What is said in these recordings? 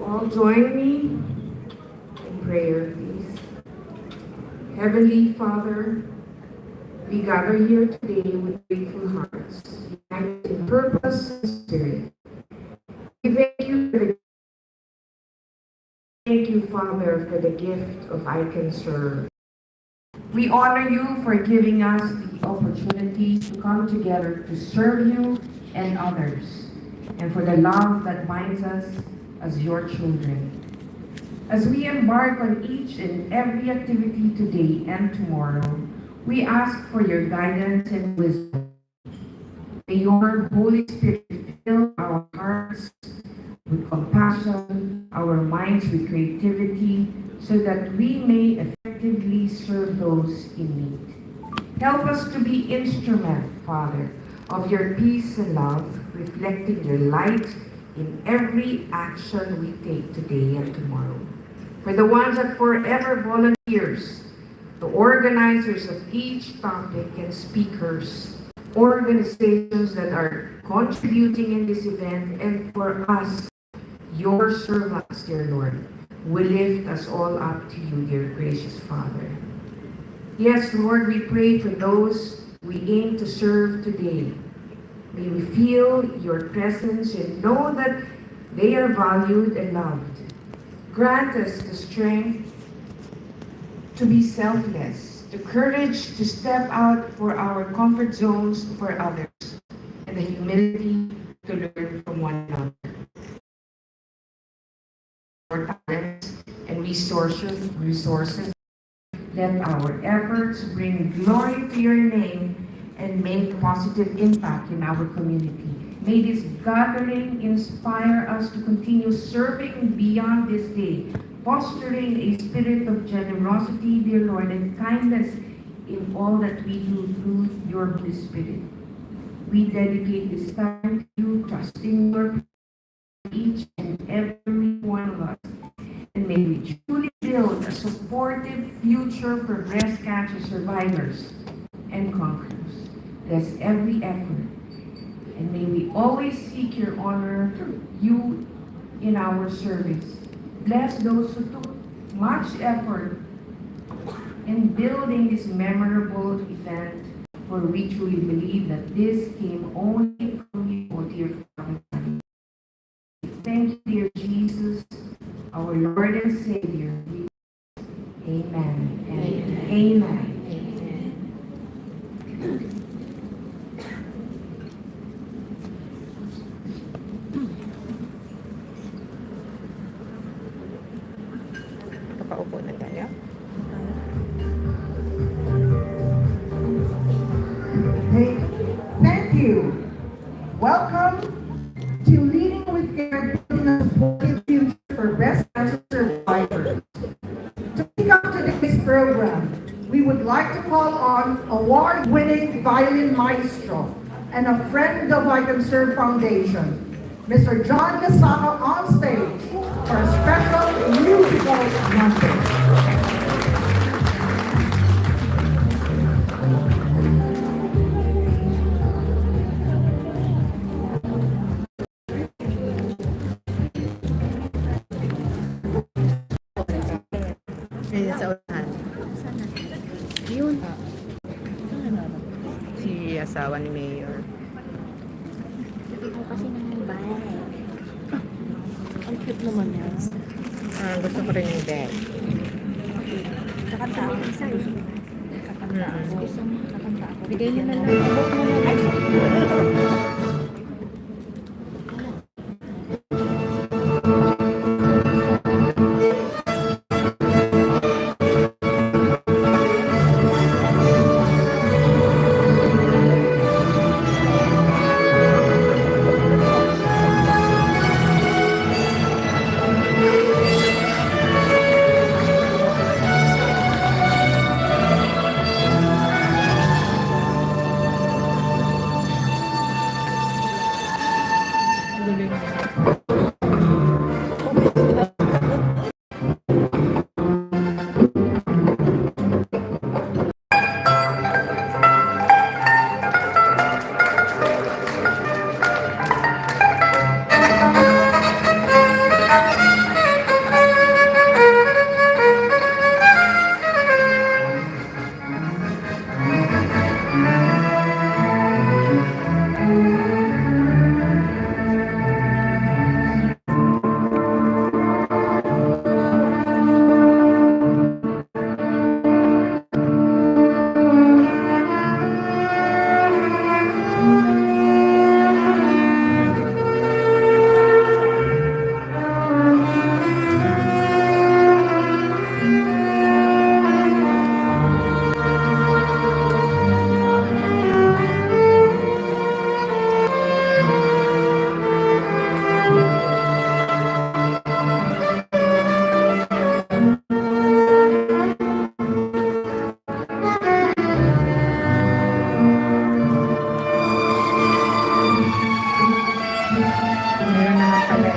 All join me in prayer, please. Heavenly Father, we gather here today with grateful hearts, united in purpose and spirit. We thank you, Father, for the gift of ICanServe. We honor you for giving us the opportunity to come together to serve you and others, and for the love that binds us as your children. As we embark on each and every activity today and tomorrow, we ask for your guidance and wisdom. May your Holy Spirit fill our hearts with compassion, our minds with creativity, so that we may effectively serve those in need. Help us to be instrument, Father, of your peace and love, reflecting your light in every action we take today and tomorrow. For the ones that forever volunteers, the organizers of each topic and speakers, organizations that are contributing in this event, and for us, your servants, dear Lord, we lift us all up to you, dear gracious Father. Yes, Lord, we pray for those we aim to serve today. May we feel your presence and know that they are valued and loved. Grant us the strength to be selfless, the courage to step out for our comfort zones for others, and the humility to learn from one another. Our talents and resources, let our efforts bring glory to your name and make positive impact in our community. May this gathering inspire us to continue serving beyond this day, fostering a spirit of generosity, dear Lord, and kindness in all that we do through your Holy Spirit. We dedicate this time to you, trusting your each and every one of us. And may we truly build a supportive future for breast cancer survivors and conquerors. Bless every effort. And may we always seek your honor, you in our service. Bless those who took much effort in building this memorable event, for we truly believe that this came only from you, O dear Father. Thank you, dear Jesus, our Lord and Savior. Amen. And amen. Paupo na tayo. Hey, thank you. Welcome to Leading with Care, Building a Supportive Future for Breast Cancer Survivors. To kick off today's program, we would like to call on award-winning violin maestro and a friend of ICanServe Foundation, Mr. John Gasano, on stage for a special musical number. Ayun sa unahan. Yun. Si asawa ni Mayor. Ito kasi naman bahay. Ang cute naman yan. Gusto ko rin yung bed. Kakanta ako. Isa gusto mo. Kakanta ako. Gusto mo. Kakanta ako. Bigay mo na lang. Meron naman pala.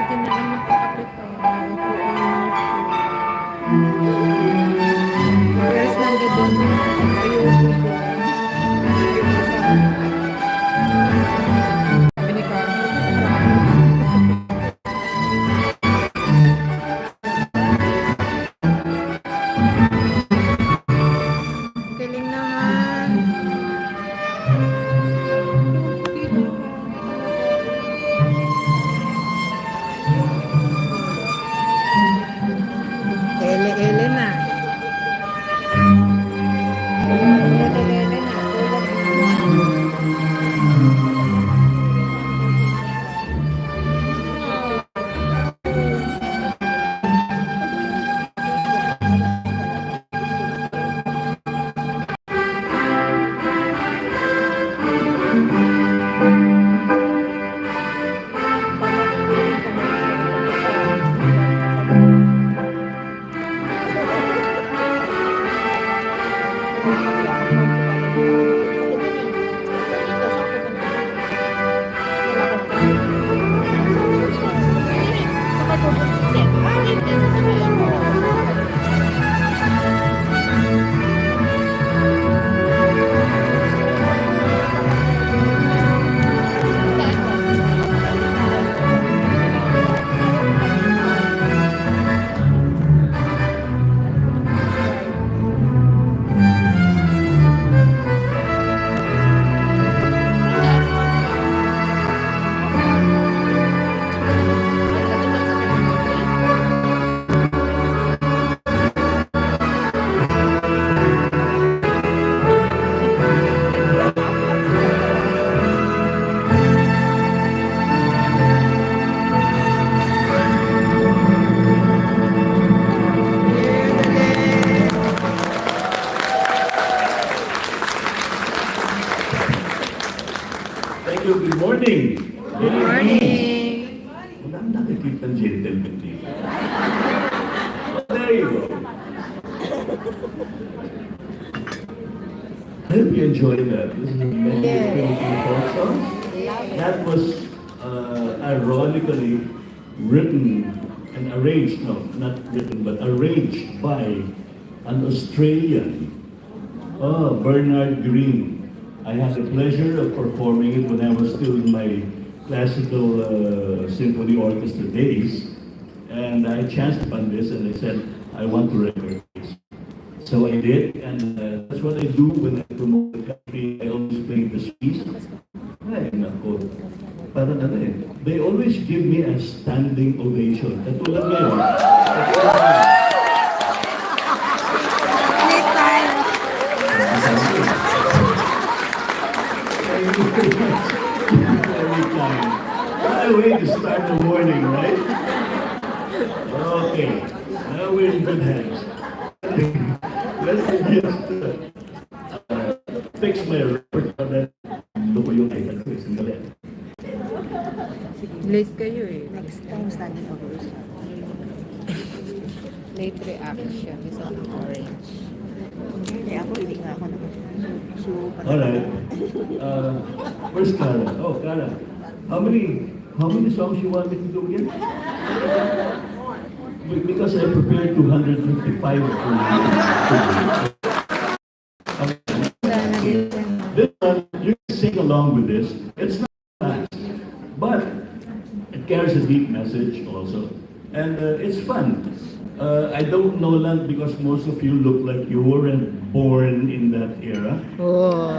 Hindi na lang nakakapit. Where's number doon? Ayun. Sabi ni Carmen. Galing naman. Ele na. Ele na. Thank you. Good morning. Good morning. Wala akong nakikita ng gentleman dito. Oh, there you go. I hope you enjoyed that. This is Meldy Philippine talkshow. That was ironically written and arranged, no, not written, but arranged by an Australian, Bernard Green. I had the pleasure of performing it when I was still in my classical symphony orchestra days. And I chanced upon this and I said, I want to record this. So I did, and that's what I do when I promote the country. I always play the piece. Ay, nako. Parang ano eh. They always give me a standing ovation. Katulad ngayon. Every time. What a way to start the morning, right? Okay. Now we're in good hands. Let's just fix my record so that look yung item ko. Sandali. Late kayo eh. Next time, standing ovation. Late reaction. Gusto ko ng orange. Eh, ako, hindi nga ako naman. So, Alright. Where's Clara? Oh, Clara. How many songs you want me to do again? Because I prepared 255 for you. Sana din yan. This you can sing along with this. It's not fast, but it carries a deep message also. And it's fun. I don't know lang because most of you look like you weren't born in that era. Oh.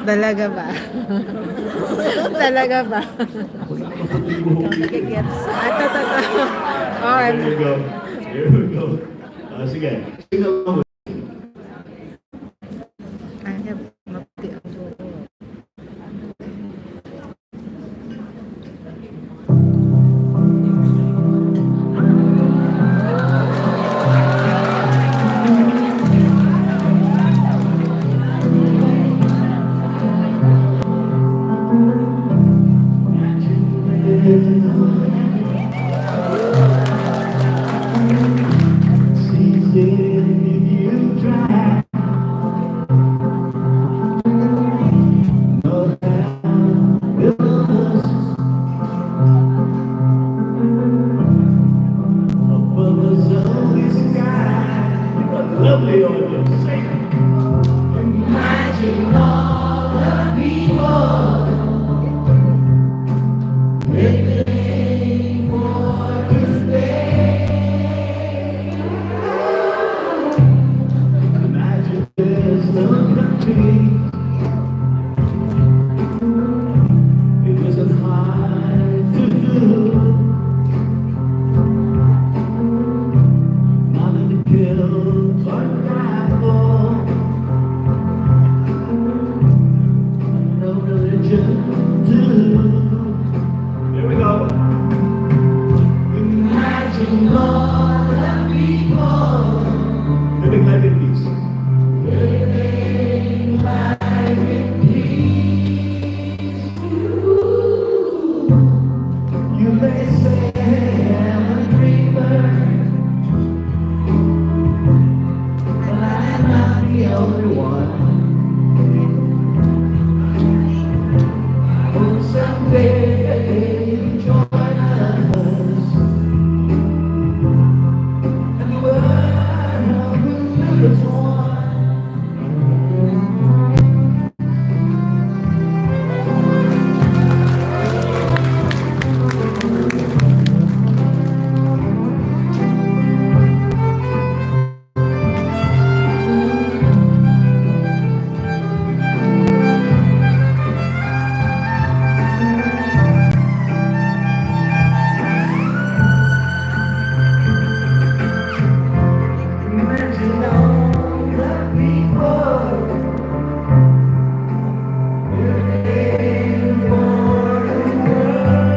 Talaga ba? Talaga ba? Wala ka pati buhok dito. Gets. Ito. Oh, There you go. Here we go. Sige. Sing along with Ano, mapti ang buko. lovely audience. Imagine all the people waiting for today. Imagine there's no country. It wasn't hard to do. Not in the kill or rival. No religion too. Here we go. Imagine all the people living life in peace. Living life in peace. You may say I'm a dreamer, but I'm not the only one. Hope someday you join us, and the world will live as one. Imagine all the people waiting for the world.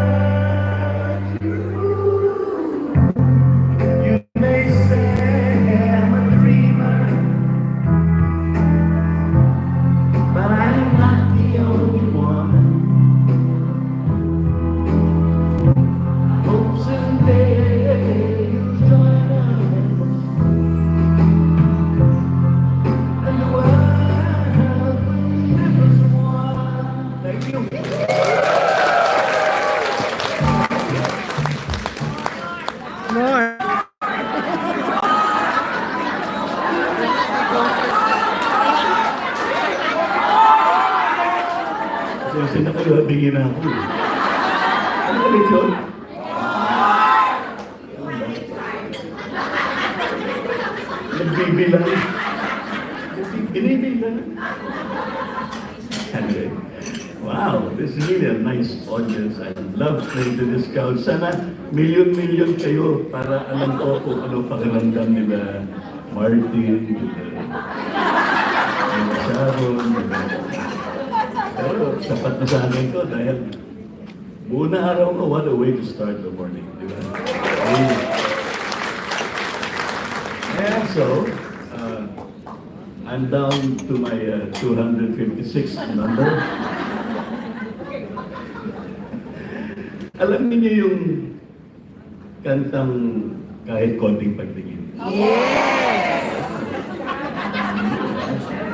You may say I'm a dreamer, but I'm not the only one. Hope someday you'll join us. And the world will live as one. Thank you. More. Kasi na kayo, bigyan na ako. Ano ka lechon? Nagbibilang. Binibilang. Anyway, wow, this is really a nice audience. I love playing to this crowd. Sana million kayo para alam ko kung ano pakiramdam nila Martin, nila Sharon, pero sapat na sa akin ko dahil buo na araw ko, what a way to start the morning, di ba? And so, I'm down to my 256th number. Alam niyo yung kantang kahit konting pagtingin?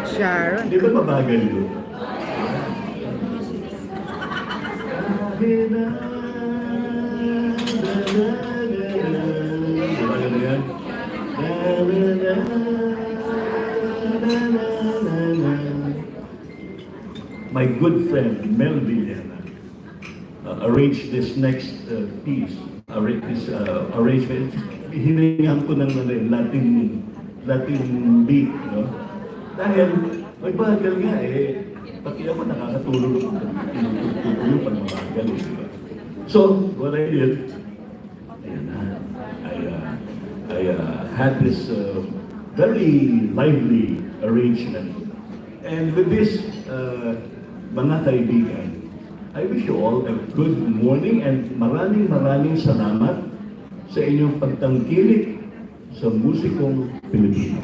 Sharon. Di ba mabagal yun? Alam mo yan? my good friend Meldy arranged this next piece, arrangement. Hiningan ko ng Latin beat, no? Dahil may bagal nga pati ako nakakatulog ako yung pag mabagal. Diba? So, what I did, I had this very lively arrangement. And with this, mga kaibigan, I wish you all a good morning and maraming salamat sa inyong pagtangkilik sa musikong Pilipino.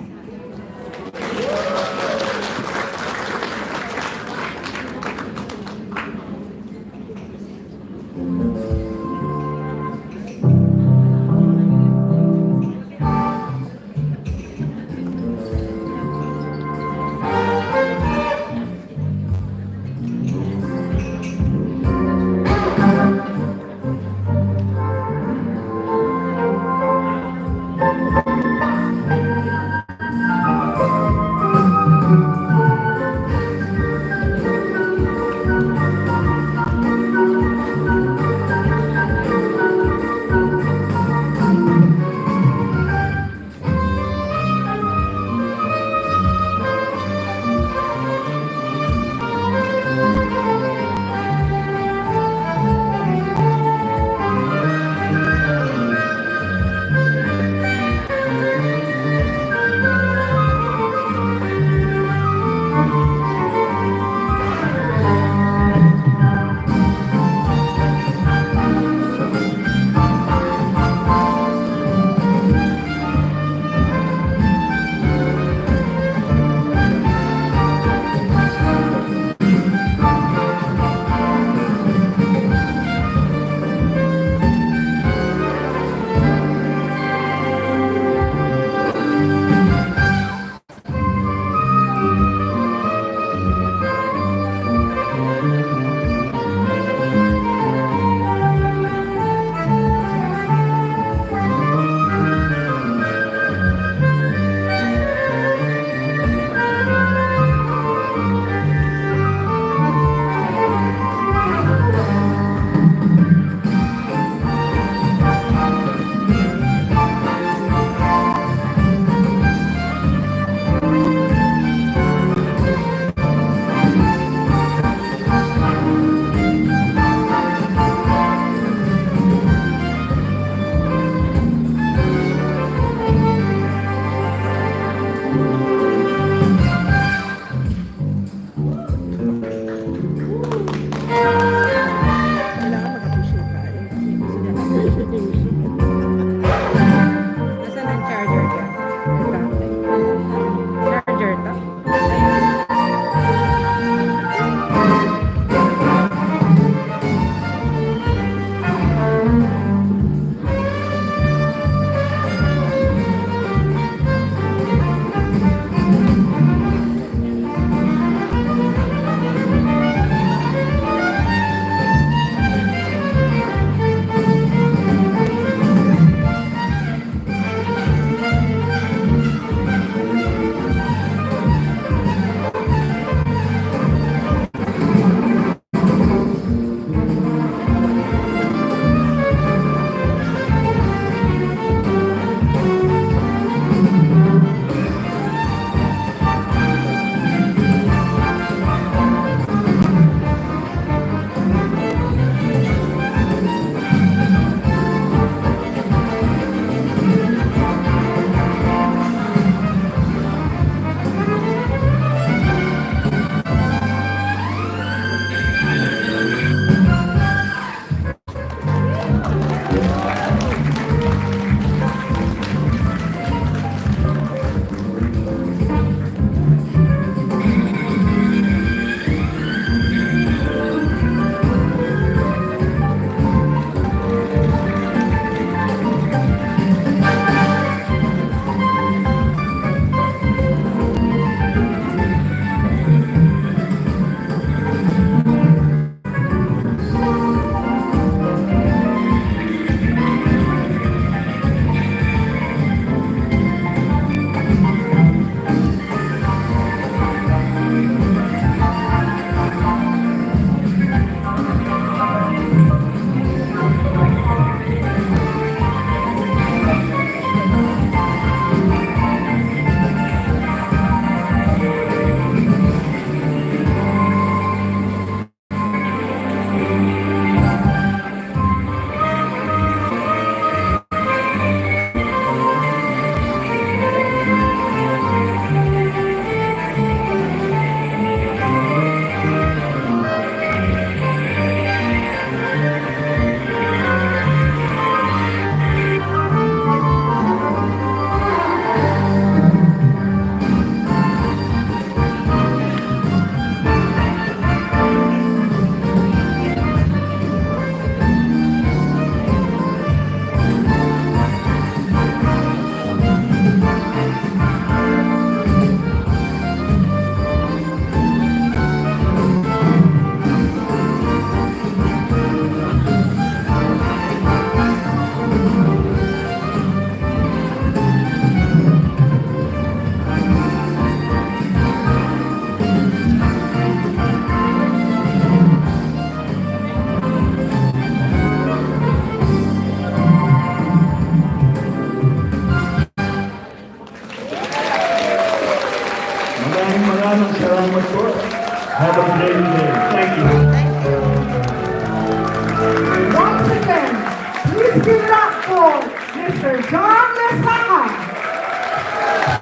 John Lesaka.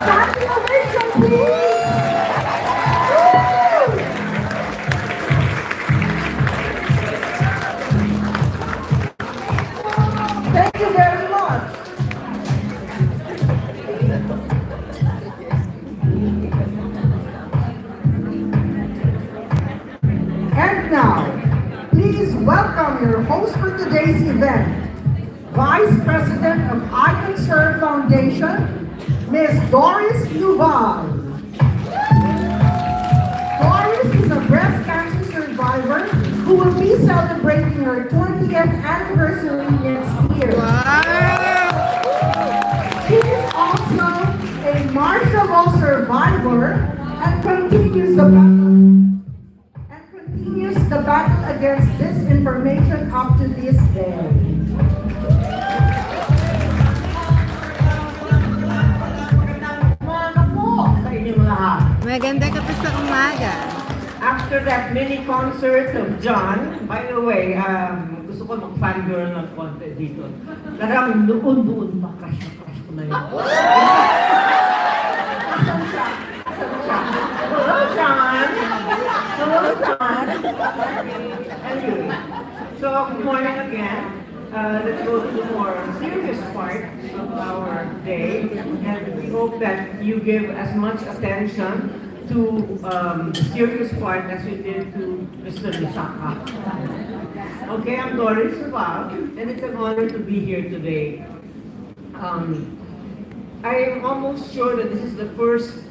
Standing ovation, please. Woo! Thank you very much. And now, please welcome your host for today's event, Vice President of ICanServe Foundation, Ms. Doris Duval. Doris is a breast cancer survivor who will be celebrating her 20th anniversary next year. She is also a martial law survivor and continues the battle against disinformation up to this day. Umaga po sa inyong lahat. Maganda ka pa sa umaga. After that mini concert of John, by the way, gusto ko mag-fangirl ng konti dito. Talagang doon pa, crush ko na yun. Asan siya? Hello, John! Hello, John! Anyway, so good morning again. Let's go to the more serious part of our day, and we hope that you give as much attention to the serious part as you did to Mr. Lusaka. Okay, I'm Doris Duval, and it's an honor to be here today. I am almost sure that this is the first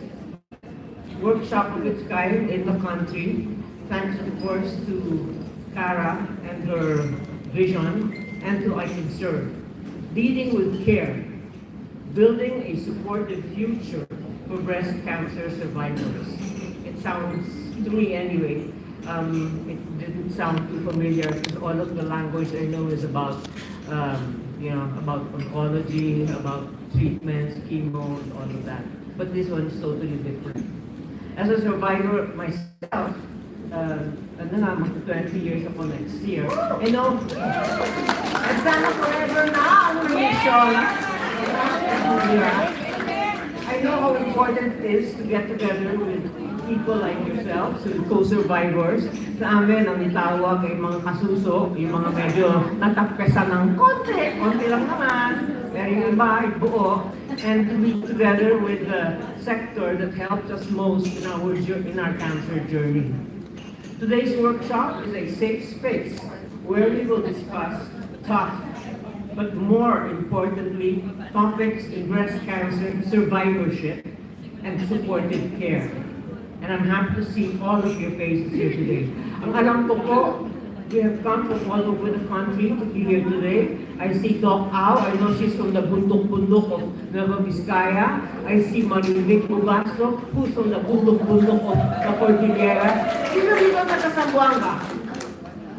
workshop of its kind in the country, thanks of course to Cara and her vision, and to ICanServe. Leading with care, building a supportive future for breast cancer survivors. It sounds, to me anyway, it didn't sound too familiar because all of the language I know is about, about oncology, about treatments, chemo, and all of that. But this one is totally different. As a survivor myself, magto 20 years ako next year. And at sana forever na ang mission. I know how important it is to get together with people like yourselves, with co-survivors. Sa amin, ang itawag ay mga kasuso, yung mga medyo natapkesan ng konti lang naman, pero yung iba ay buo, and to be together with the sector that helps us most in our cancer journey. Today's workshop is a safe space where we will discuss tough, but more importantly, topics in breast cancer survivorship and supportive care. And I'm happy to see all of your faces here today. Ang alam ko po, we have come from all over the country to be here today. I see Doc Au, I know she's from the bundok-bundok of Nueva Vizcaya. I see Marivic Mubasto, who's from the bundok-bundok of the Cordillera. Sino dito nagkasambuanga?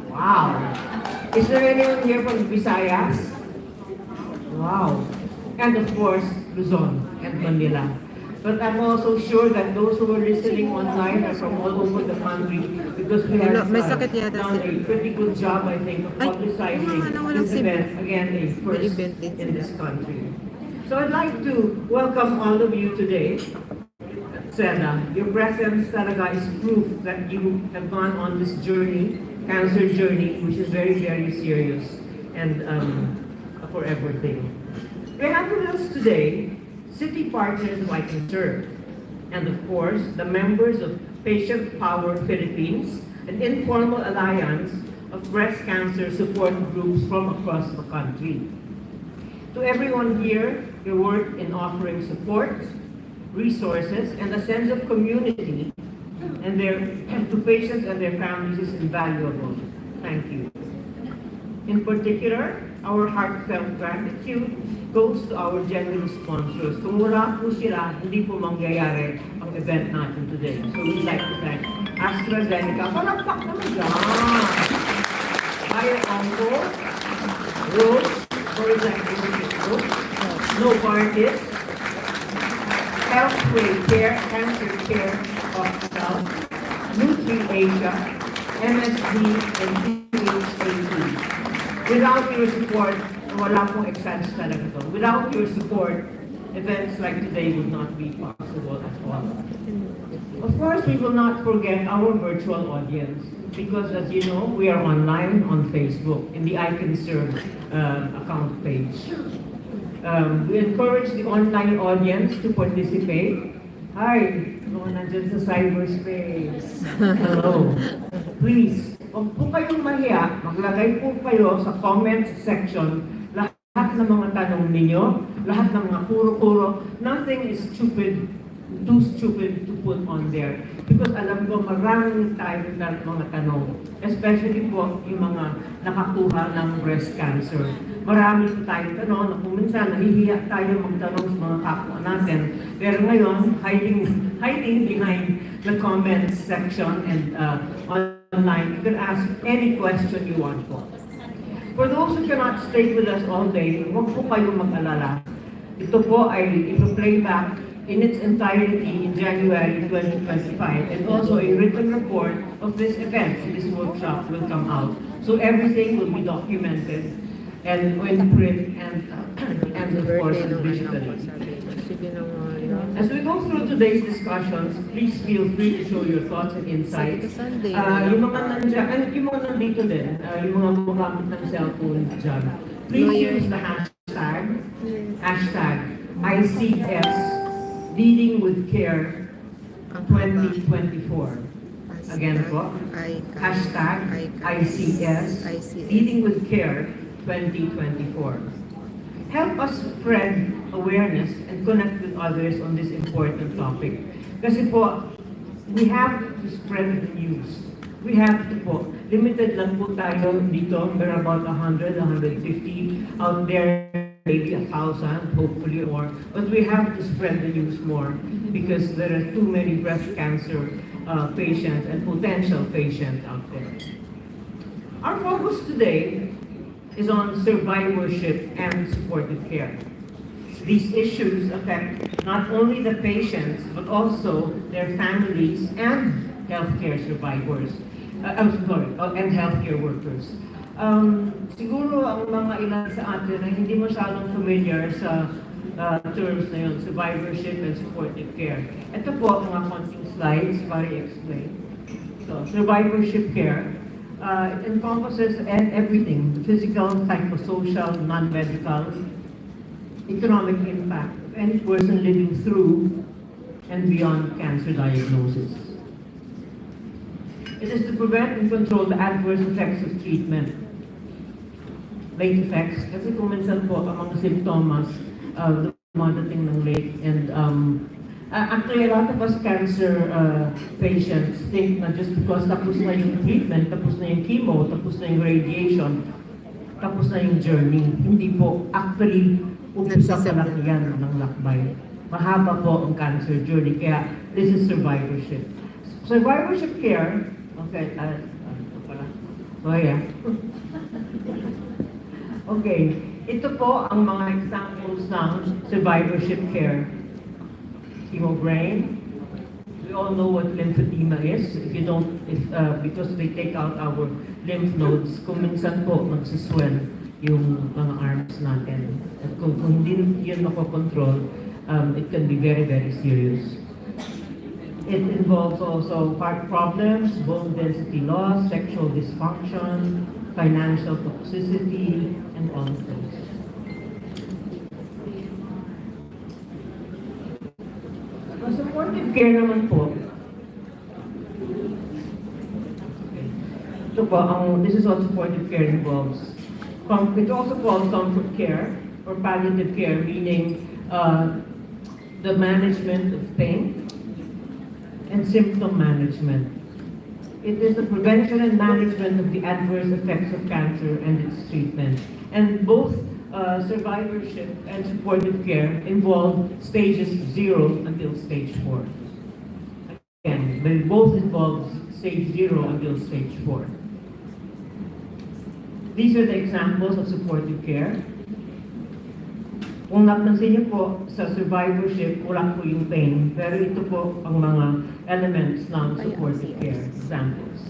Wow! Is there anyone here from Visayas? Wow! And of course, Luzon and Manila. But I'm also sure that those who are listening online are from all over the country because we have done a pretty good job, I think, of publicizing this event, again, a first in this country. So I'd like to welcome all of you today. Sena, your presence talaga is proof that you have gone on this journey, cancer journey, which is very, very serious and for everything. We have with us today city partners of ICanServe, and of course, the members of Patient Power Philippines, an informal alliance of breast cancer support groups from across the country. To everyone here, your work in offering support, resources, and a sense of community and to patients and their families is invaluable. Thank you. In particular, our heartfelt gratitude goes to our genuine sponsors. Kung wala po sila, hindi po mangyayari ang event natin today. So we'd like to thank AstraZeneca. Palakpak naman dyan! Onco, Roche, for example, Novartis, Healthway Care, Cancer Care Hospital, NutriAsia, MSD, and DHAP. Without your support, wala pong expense talaga to. Without your support, events like today would not be possible at all. Of course, we will not forget our virtual audience because, as you know, we are online on Facebook in the ICanServe account page. We encourage the online audience to participate. Hi, mga nandyan sa cyberspace. Hello. Please, huwag po kayong mahiya, maglagay po kayo sa comments section lahat ng mga tanong ninyo, lahat ng mga kuro-kuro. Nothing is too stupid to put on there. Because alam ko maraming tayo na mga tanong, especially po yung mga nakakuha ng breast cancer. Marami po tayong tanong na kung minsan nahihiya tayo magtanong sa mga kapwa natin. Pero ngayon, hiding behind the comments section and online, you can ask any question you want po. For those who cannot stay with us all day, huwag po kayong mag-alala. Ito po ay ito-play back in its entirety in January 2025, and also a written report of this event, this workshop will come out. So everything will be documented and in print and of course digitally. As we go through today's discussions, please feel free to show your thoughts and insights. Yung mga nandito din, yung mga gumagamit ng cellphone dyan, please use the hashtag ICS Leading with Care 2024. Again po, hashtag ICS Leading with Care 2024. Help us spread awareness and connect with others on this important topic. Kasi po, we have to spread the news. We have to po, limited lang po tayo dito, there are about 100, 150 out there, maybe 1,000, hopefully more. But we have to spread the news more because there are too many breast cancer patients and potential patients out there. Our focus today is on survivorship and supportive care. These issues affect not only the patients, but also their families and healthcare survivors. And healthcare workers. Siguro ang mga ilan sa atin ay hindi masyadong familiar sa terms na yun, survivorship and supportive care. Ito po mga konting slides para i-explain. So, survivorship care, it encompasses everything, physical, psychosocial, non-medical, economic impact of any person living through and beyond cancer diagnosis. It is to prevent and control the adverse effects of treatment. Late effects, kasi kung minsan po ang mga symptoms dumadating ng late. And actually, a lot of us cancer patients think na just because tapos na yung treatment, tapos na yung chemo, tapos na yung radiation, tapos na yung journey. Hindi po. Actually, umpisa pa lang yan ng lakbay. Mahaba po ang cancer journey, kaya this is survivorship. Survivorship care, okay, ito pala. Oh yeah. Okay, ito po ang mga examples ng survivorship care. Hemobrain. We all know what lymphedema is. If you don't, because they take out our lymph nodes, kung minsan po magsiswell yung mga arms natin. At kung hindi yun makokontrol, it can be very, very serious. It involves also heart problems, bone density loss, sexual dysfunction, financial toxicity, and all of those. So, supportive care naman po. Ito po, this is what supportive care involves. It's also called comfort care or palliative care, meaning the management of pain and symptom management. It is the prevention and management of the adverse effects of cancer and its treatment. And both survivorship and supportive care involve stages 0 until stage 4. Again, they both involve stage 0 until stage 4. These are the examples of supportive care. Kung napansin niyo po, sa survivorship, wala po yung pain. Pero ito po ang mga elements ng supportive care examples.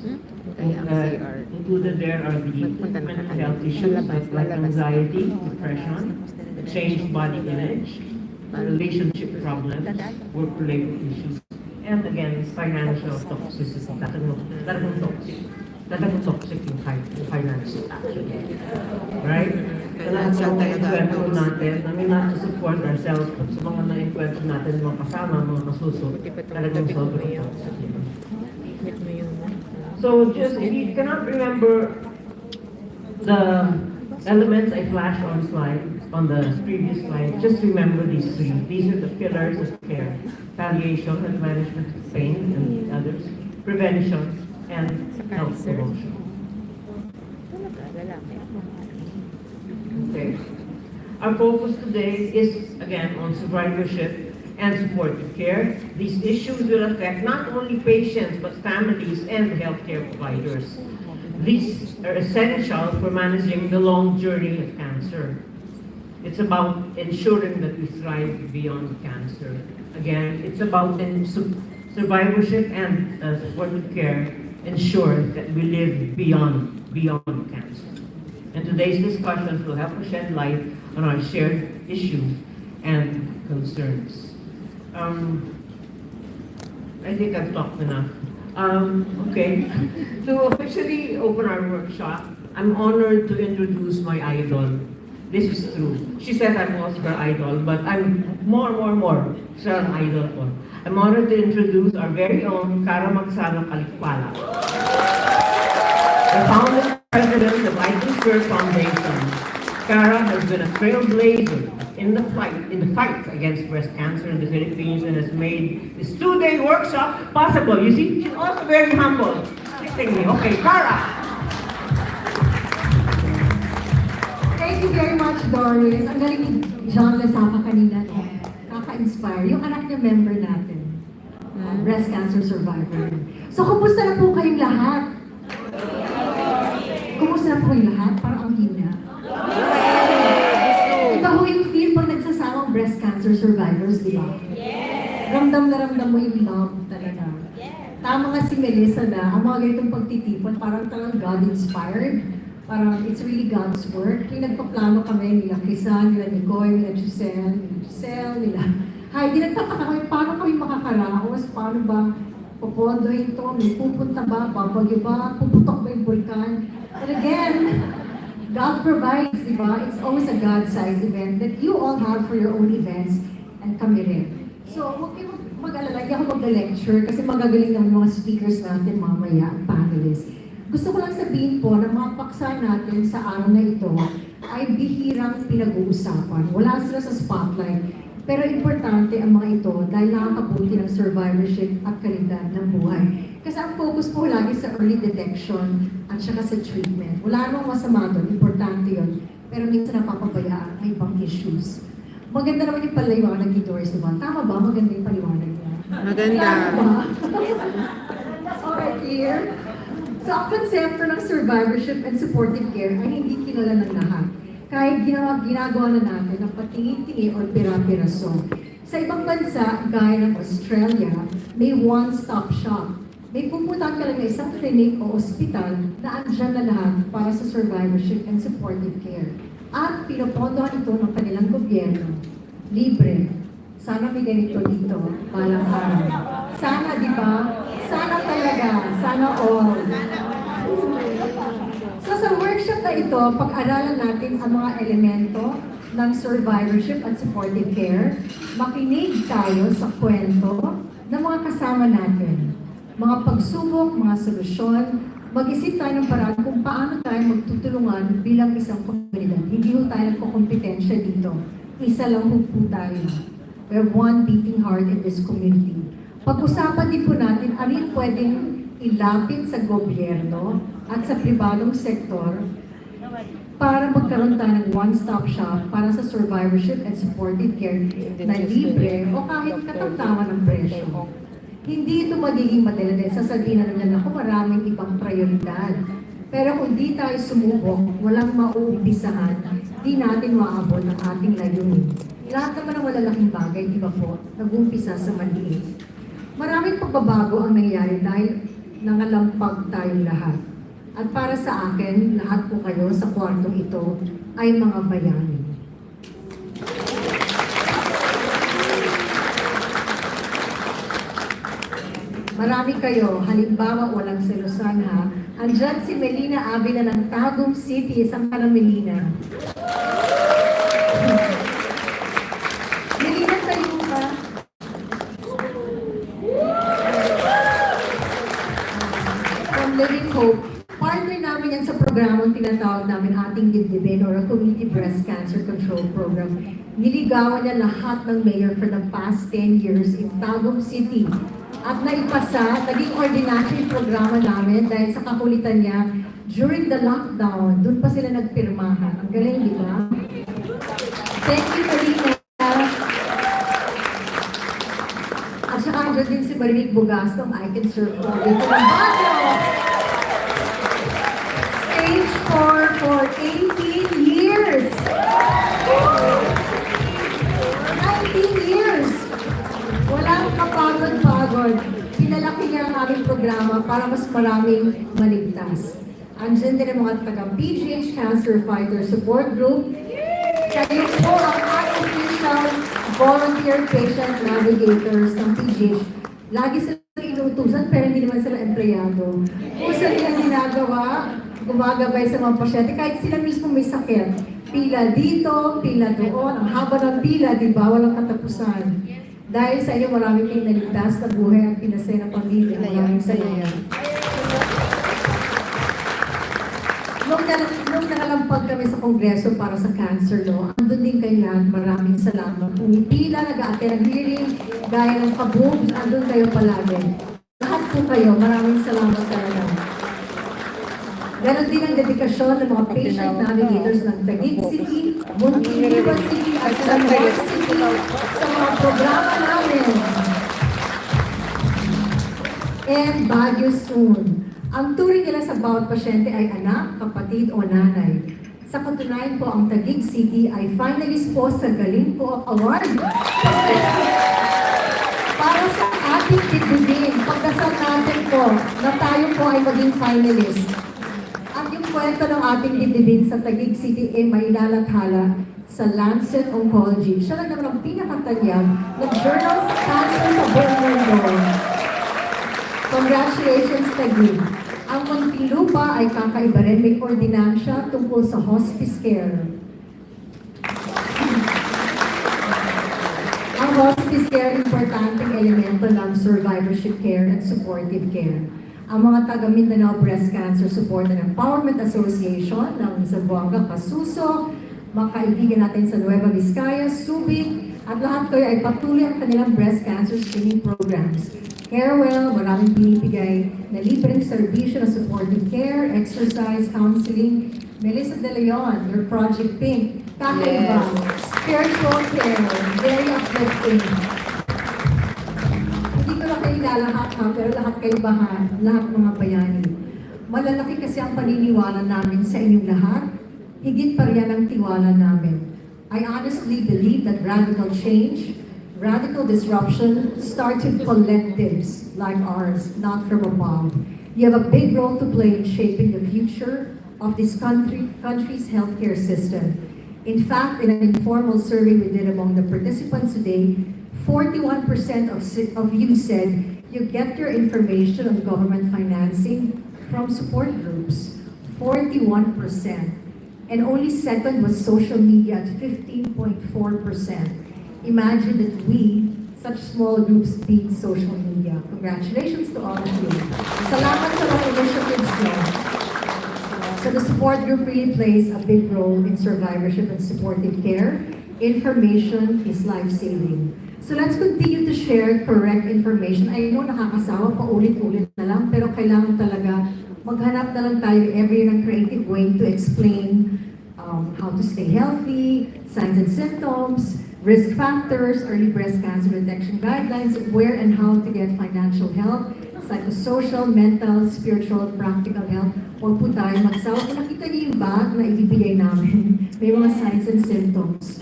included there are the mental health issues like anxiety, depression, the changed body image, relationship problems, work-related issues, and again, financial toxicity. Talagang toxic yung finances actually. Right? Financial talaga. Natin, I mean, not to support ourselves, but sa mga na-enkwentro natin, mga kasama, mga kasuso, talagang sobrang toxic. So just, if you cannot remember the elements I flashed on the previous slide, just remember these three. These are the pillars of care: palliation and management of pain and others, prevention, and health promotion. Okay. Our focus today is again on survivorship and supportive care. These issues will affect not only patients but families and healthcare providers. These are essential for managing the long journey of cancer. It's about ensuring that we thrive beyond cancer. Again, it's about survivorship and supportive care ensure that we live beyond cancer. And today's discussions will help us shed light on our shared issues and concerns. I think I've talked enough. Okay, to officially open our workshop, I'm honored to introduce my idol. This is true. She says I'm also her idol, but I'm more. Siya ang idol ko. I'm honored to introduce our very own Cara Magsano Kalikpala, the founder and president of ICanServe Foundation. Cara has been a trailblazer in the fight against breast cancer in the Philippines and has made this 2-day workshop possible. You see, she's also very humble. Okay, Cara. Thank you very much, Doris. Ang galing ni John Lasapa kanina. Kaka-inspire. Yung anak niya member natin. Breast cancer survivor. So, kumusta na po kayong lahat? Kumusta na po kayong lahat? Parang ang hina. Iba ho yung feel pag nagsasamang breast cancer survivors, di ba? Ramdam na ramdam mo yung love talaga. Tama nga si Melissa na, ang mga ganitong pagtitipon, parang talagang God-inspired. Parang it's really God's work. Yung nagpaplano kami, nila Crisan, nila Nicole, nila Giselle, nila Heidi, nagtataka kami, paano kami makakaraos? Paano ba pupondohin to? May pupunta ba? Babagyo ba? Puputok ba yung vulkan? But again, God provides, di ba? It's always a God-sized event that you all have for your own events and kami rin. So, huwag kayo mag-alala, hindi ako mag-lecture kasi magagaling ng mga speakers natin mamaya, panelists. Gusto ko lang sabihin po na mga paksa natin sa araw na ito ay bihirang pinag-uusapan. Wala sila sa spotlight. Pero importante ang mga ito dahil nakakabuti ng survivorship at kalidad ng buhay. Kasi ang focus po lagi sa early detection at saka sa treatment. Wala namang masama doon, importante yun. Pero minsan napapabayaan, may ibang issues. Maganda naman yung paliwanag ni Doris, diba? Tama ba? Maganda yung paliwanag niya. Maganda. Tama ba? Alright, clear? So, ang konsepto ng survivorship and supportive care ay hindi kilala ng lahat. Kahit ginagawa na natin ng patingin-tingi o pira-piraso. Sa ibang bansa, gaya ng Australia, may one-stop shop. May pupuntahan ka lang na isang clinic o ospital na andyan na lahat para sa survivorship and supportive care. At pinopondohan ito ng kanilang gobyerno. Libre. Sana may ganito dito, balang araw. Sana, di ba? Sana talaga. Sana all. So sa workshop na ito, pag-aralan natin ang mga elemento ng survivorship at supportive care. Makinig tayo sa kwento ng mga kasama natin. Mga pagsubok, mga solusyon, mag-isip tayo ng paraan kung paano tayo magtutulungan bilang isang komunidad. Hindi ho tayo nagkukompetensya dito. Isa lang po tayo. We have one beating heart in this community. Pag-usapan din po natin alin pwedeng ilapit sa gobyerno at sa pribadong sektor para magkaroon tayo ng one-stop shop para sa survivorship and supportive care na libre o kahit katamtaman ng presyo. Hindi ito magiging madali dahil sasabihin na nila ako maraming ibang prioridad. Pero kung di tayo sumubok, walang mauumpisahan, di natin maabot ang ating layunin. Lahat naman ng malalaking bagay, di ba po, nag-umpisa sa maliit. Maraming pagbabago ang nangyayari dahil nangalampag tayong lahat. At para sa akin, lahat po kayo sa kwartong ito ay mga bayani. Marami kayo, halimbawa walang selosan ha. Andyan si Melina Avila ng Tagum City, isang ka ng Melina. Melina, tayo ka. From Living Hope, partner namin yan sa programang tinatawag namin Ating Dibdibin or a Community Breast Cancer Control Program. Niligawan niya lahat ng mayor for the past 10 years in Tagum City. At naipasa, naging ordinary programa namin dahil sa kakulitan niya, during the lockdown, doon pa sila nagpirmahan. Ang galing, di ba? Thank you, Marina. At saka andun din si Marinig Bugas ng ICanServe po. Dito ng Baguio. Stage 4 for 18 years. 19 years. Walang kapagod-pagod. Pinalaki niya ang aming programa para mas maraming maligtas. Andiyan din ang mga taga-PGH Cancer Fighter Support Group. Kayo po ang unofficial volunteer patient navigators ng PGH. Lagi silang inuutusan pero hindi naman sila empleyado. Kung saan nilang ginagawa, gumagabay sa mga pasyente kahit sila mismo may sakit. Pila dito, pila doon. Ang haba ng pila, di ba? Walang katapusan. Dahil sa inyo, marami kayong naligtas na buhay at pinasaya ng pamilya. Maraming salamat. Nung nakalampag kami sa Kongreso para sa cancer law, andun din kayo lahat. Maraming salamat. Pumipila, nag-aaten ng hearing, gaya ng kaboobs, andun kayo palagi. Lahat po kayo, maraming salamat talaga. Ganon din ang dedikasyon ng mga patient navigators ng Taguig City, Muntinlupa City at San Juan City sa mga programa namin. And Baguio soon. Ang turing nila sa bawat pasyente ay anak, kapatid o nanay. Sa katunayan po, ang Taguig City ay finalist po sa Galing Po Award. Para sa ating titibin, pagdasal natin po na tayo po ay maging finalist. At yung kwento ng ating titibin sa Taguig City ay mailalathala sa Lancet Oncology. Siya lang naman ang pinakatanyag ng journal sa cancer sa buong mundo. Congratulations, Taguig! Ang Muntinlupa ay kakaiba rin, may ordinansya tungkol sa hospice care. Ang hospice care, importanteng elemento ng survivorship care and supportive care. Ang mga taga Mindanao Breast Cancer Support and Empowerment Association ng Zamboanga, Casuso, mga kaibigan natin sa Nueva Vizcaya, Subic, at lahat kayo ay patuloy ang kanilang breast cancer screening programs. Carewell, maraming binibigay na libreng serbisyo na supportive care, exercise, counseling. Melissa De Leon, your Project Pink, kakaiba, spiritual care, very uplifting. Hindi ko na kayo lalahat ha, pero lahat kayo bahan, lahat mga bayani. Malalaki kasi ang paniniwala namin sa inyong lahat, higit pa riyan ang tiwala namin. I honestly believe that radical change, radical disruption starts with collectives like ours, not from above. You have a big role to play in shaping the future of this country's healthcare system. In fact, in an informal survey we did among the participants today, 41% of you said you get your information on government financing from support groups. 41%. And only second was social media at 15.4%. Imagine that we, such small groups, beat social media. Congratulations to all of you. Salamat sa mga initiatives nyo. So the support group really plays a big role in survivorship and supportive care. Information is life-saving. So let's continue to share correct information. I know nakakasawa pa ulit-ulit na lang, pero kailangan talaga maghanap na lang tayo every year ng creative way to explain how to stay healthy, signs and symptoms, risk factors, early breast cancer detection guidelines, where and how to get financial help, psychosocial, mental, spiritual, practical help. Huwag po tayo magsawa. Kung nakita niyo yung bag na ibibigay namin, may mga signs and symptoms.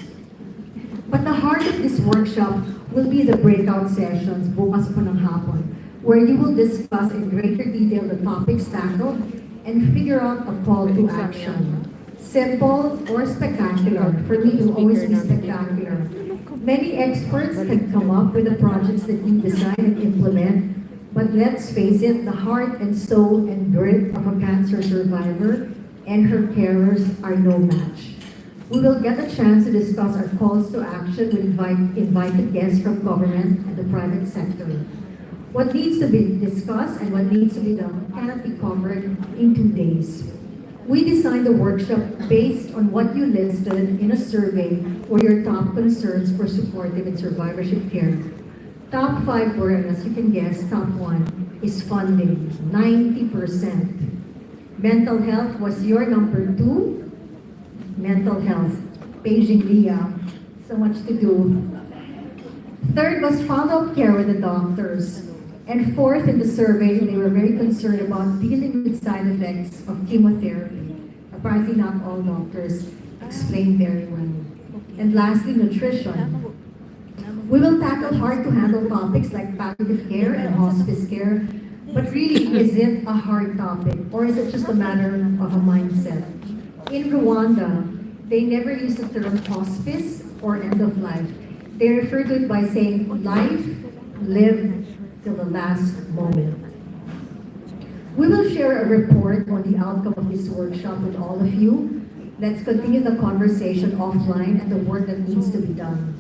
But the heart of this workshop will be the breakout sessions bukas po ng hapon, where you will discuss in greater detail the topics tackled and figure out a call to action. Simple or spectacular. For me, it will always be spectacular. Many experts can come up with the projects that we design and implement, but let's face it, the heart and soul and grit of a cancer survivor and her carers are no match. We will get a chance to discuss our calls to action with invited guests from government and the private sector. What needs to be discussed and what needs to be done cannot be covered in 2 days. We designed the workshop based on what you listed in a survey or your top concerns for supportive and survivorship care. Top 5 were, and as you can guess, top 1 is funding, 90%. Mental health was your number 2. Mental health, paging Leah, so much to do. 3rd was follow-up care with the doctors. And 4th in the survey, they were very concerned about dealing with side effects of chemotherapy. Apparently not all doctors explain very well. And lastly, nutrition. We will tackle hard-to-handle topics like palliative care and hospice care, but really, is it a hard topic or is it just a matter of a mindset? In Rwanda, they never use the term hospice or end of life. They refer to it by saying life lived till the last moment. We will share a report on the outcome of this workshop with all of you. Let's continue the conversation offline and the work that needs to be done.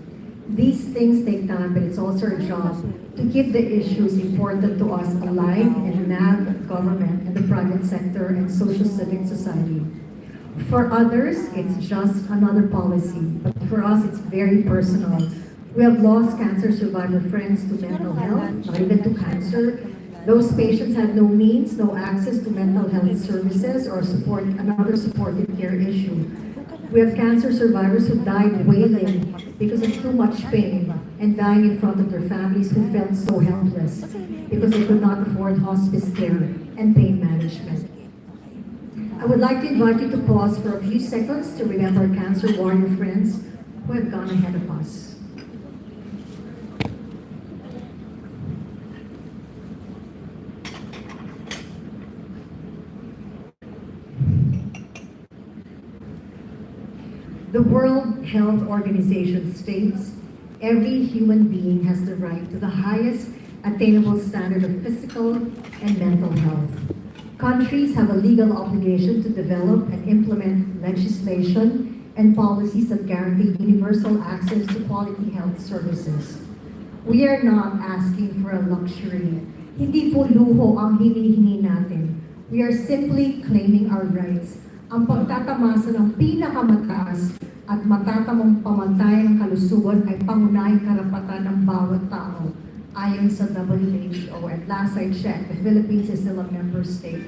These things take time, but it's also our job to keep the issues important to us alive and nab government and the private sector and social civic society. For others, it's just another policy, but for us, it's very personal. We have lost cancer survivor friends to mental health, not even to cancer. Those patients had no means, no access to mental health services or support, another supportive care issue. We have cancer survivors who died wailing because of too much pain and dying in front of their families who felt so helpless because they could not afford hospice care and pain management. I would like to invite you to pause for a few seconds to remember our cancer warrior friends who have gone ahead of us. The World Health Organization states every human being has the right to the highest attainable standard of physical and mental health. Countries have a legal obligation to develop and implement legislation and policies that guarantee universal access to quality health services. We are not asking for a luxury. Hindi po luho ang hinihingi natin. We are simply claiming our rights. Ang pagtatamasa ng pinakamataas at matatamang pamantayan ng kalusugan ay pangunahing karapatan ng bawat tao ayon sa WHO. At last I checked, the Philippines is still a member state.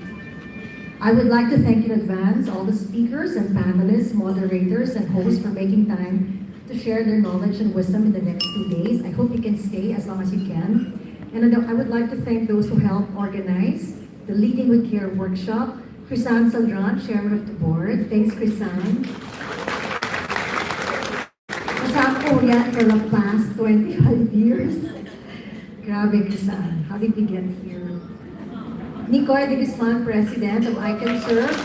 I would like to thank in advance all the speakers and panelists, moderators, and hosts for making time to share their knowledge and wisdom in the next 2 days. I hope you can stay as long as you can. And I would like to thank those who helped organize the Leading with Care workshop. Crisan Saldran, Chairman of the Board. Thanks, Crisan. Kasama ko yan for the past 25 years. Grabe, Crisan. How did we get here? Nicoy de Guzman, President of ICanServe.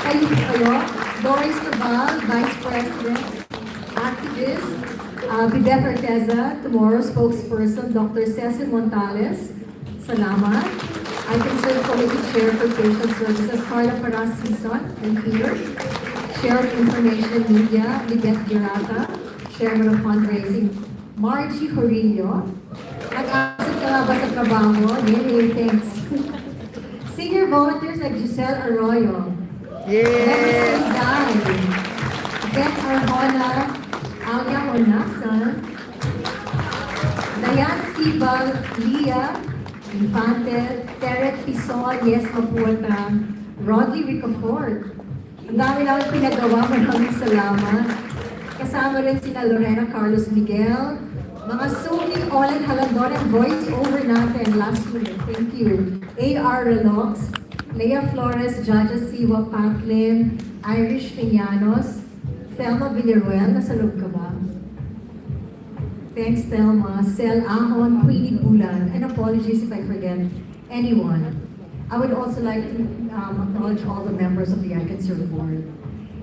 Thank you. Kayo. Doris Nabal, Vice President, activist. Bideth Arteza, tomorrow spokesperson. Dr. Cecil Montales. Salamat. ICanServe Committee Chair for Patient Services, Carla Parasison, and here. Chair of Information and Media, Lidette Girata. Chairman of Fundraising, Margie Horillo. Nag-asset ka nga ba sa trabaho? Yay, thanks. Senior volunteers like Giselle Arroyo. Emerson Dai. Beth Arjona, Alia Honasa. Dayan Sibal, Leah Infante, Teret Pison, Yes Mapuata, Rodley Ricafort. Ang dami namin pinagawa, maraming salamat. Kasama rin sina Lorena Carlos Miguel, mga Sony, Olen Halandon, and voice over natin last week. Thank you. A.R. Relox, Leah Flores, Jaja Siwa Patlin, Irish Piñanos, Thelma Villaruel, nasa loob ka ba? Thanks, Thelma. Sel Ahon, Queenie Bulan, and apologies if I forget anyone. I would also like to acknowledge all the members of the ICanServe board.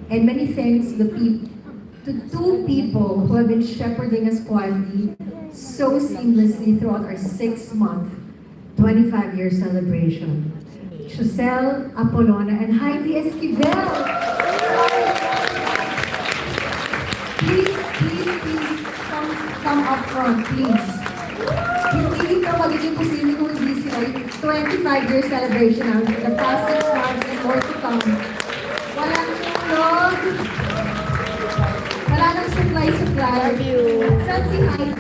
And many thanks to two people who have been shepherding us quietly so seamlessly throughout our 6-month, 25-year celebration. Giselle Apolona and Heidi Esquivel. Please, come up front, please. Hindi ito magiging posible kung hindi sila yung 25-year celebration namin in the past 6 months and more to come. Walang tulog. Wala nang supply. Saan si Heidi?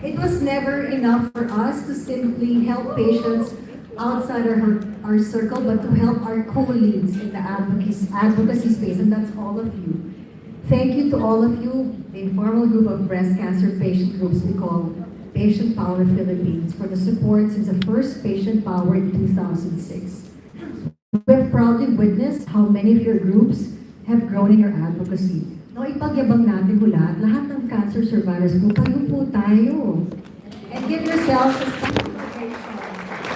It was never enough for us to simply help patients outside our circle, but to help our colleagues in the advocacy space, and that's all of you. Thank you to all of you, the informal group of breast cancer patient groups we call Patient Power Philippines, for the support since the first Patient Power in 2006. We have proudly witnessed how many of your groups have grown in your advocacy. No, ipagyabang natin po lahat ng cancer survivors po, kayo po tayo. And give yourselves a standing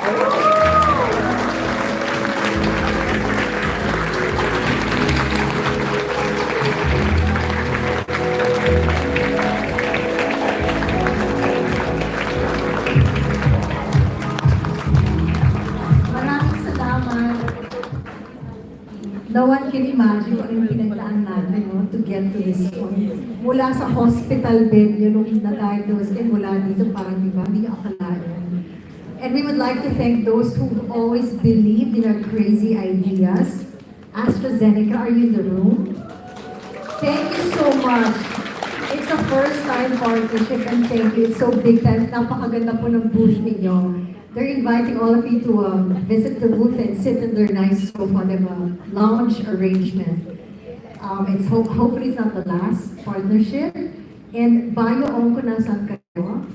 ovation. Maraming salamat. No one can imagine kung anong pinagdaan natin to get to this point. Mula sa hospital bed, yung na-diagnose, and mula dito parang hindi niyo akalain. And we would like to thank those who always believed in our crazy ideas. AstraZeneca, are you in the room? Thank you so much. It's a first-time partnership, and thank you. It's so big time. Napakaganda po ng booth ninyo. They're inviting all of you to visit the booth and sit in their nice sofa. They have a lounge arrangement. Hopefully it's not the last partnership. And Bio-Onco, nasan kayo?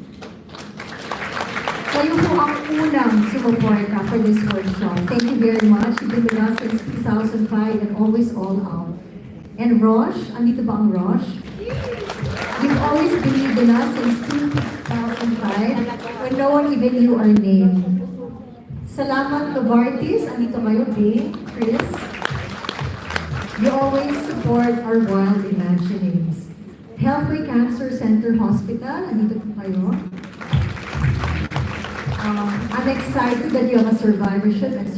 Kayo po ang unang sumuporta for this workshop. Thank you very much. You've been with us since 2005 and always all out. And Roche, andito ba ang Roche? You've always believed in us since 2005 when no one even knew our name. Salamat Novartis, andito kayo, Dave, Chris. You always support our wild imaginings. Healthway Cancer Center Hospital, andito po kayo. I'm excited that you have a survivorship and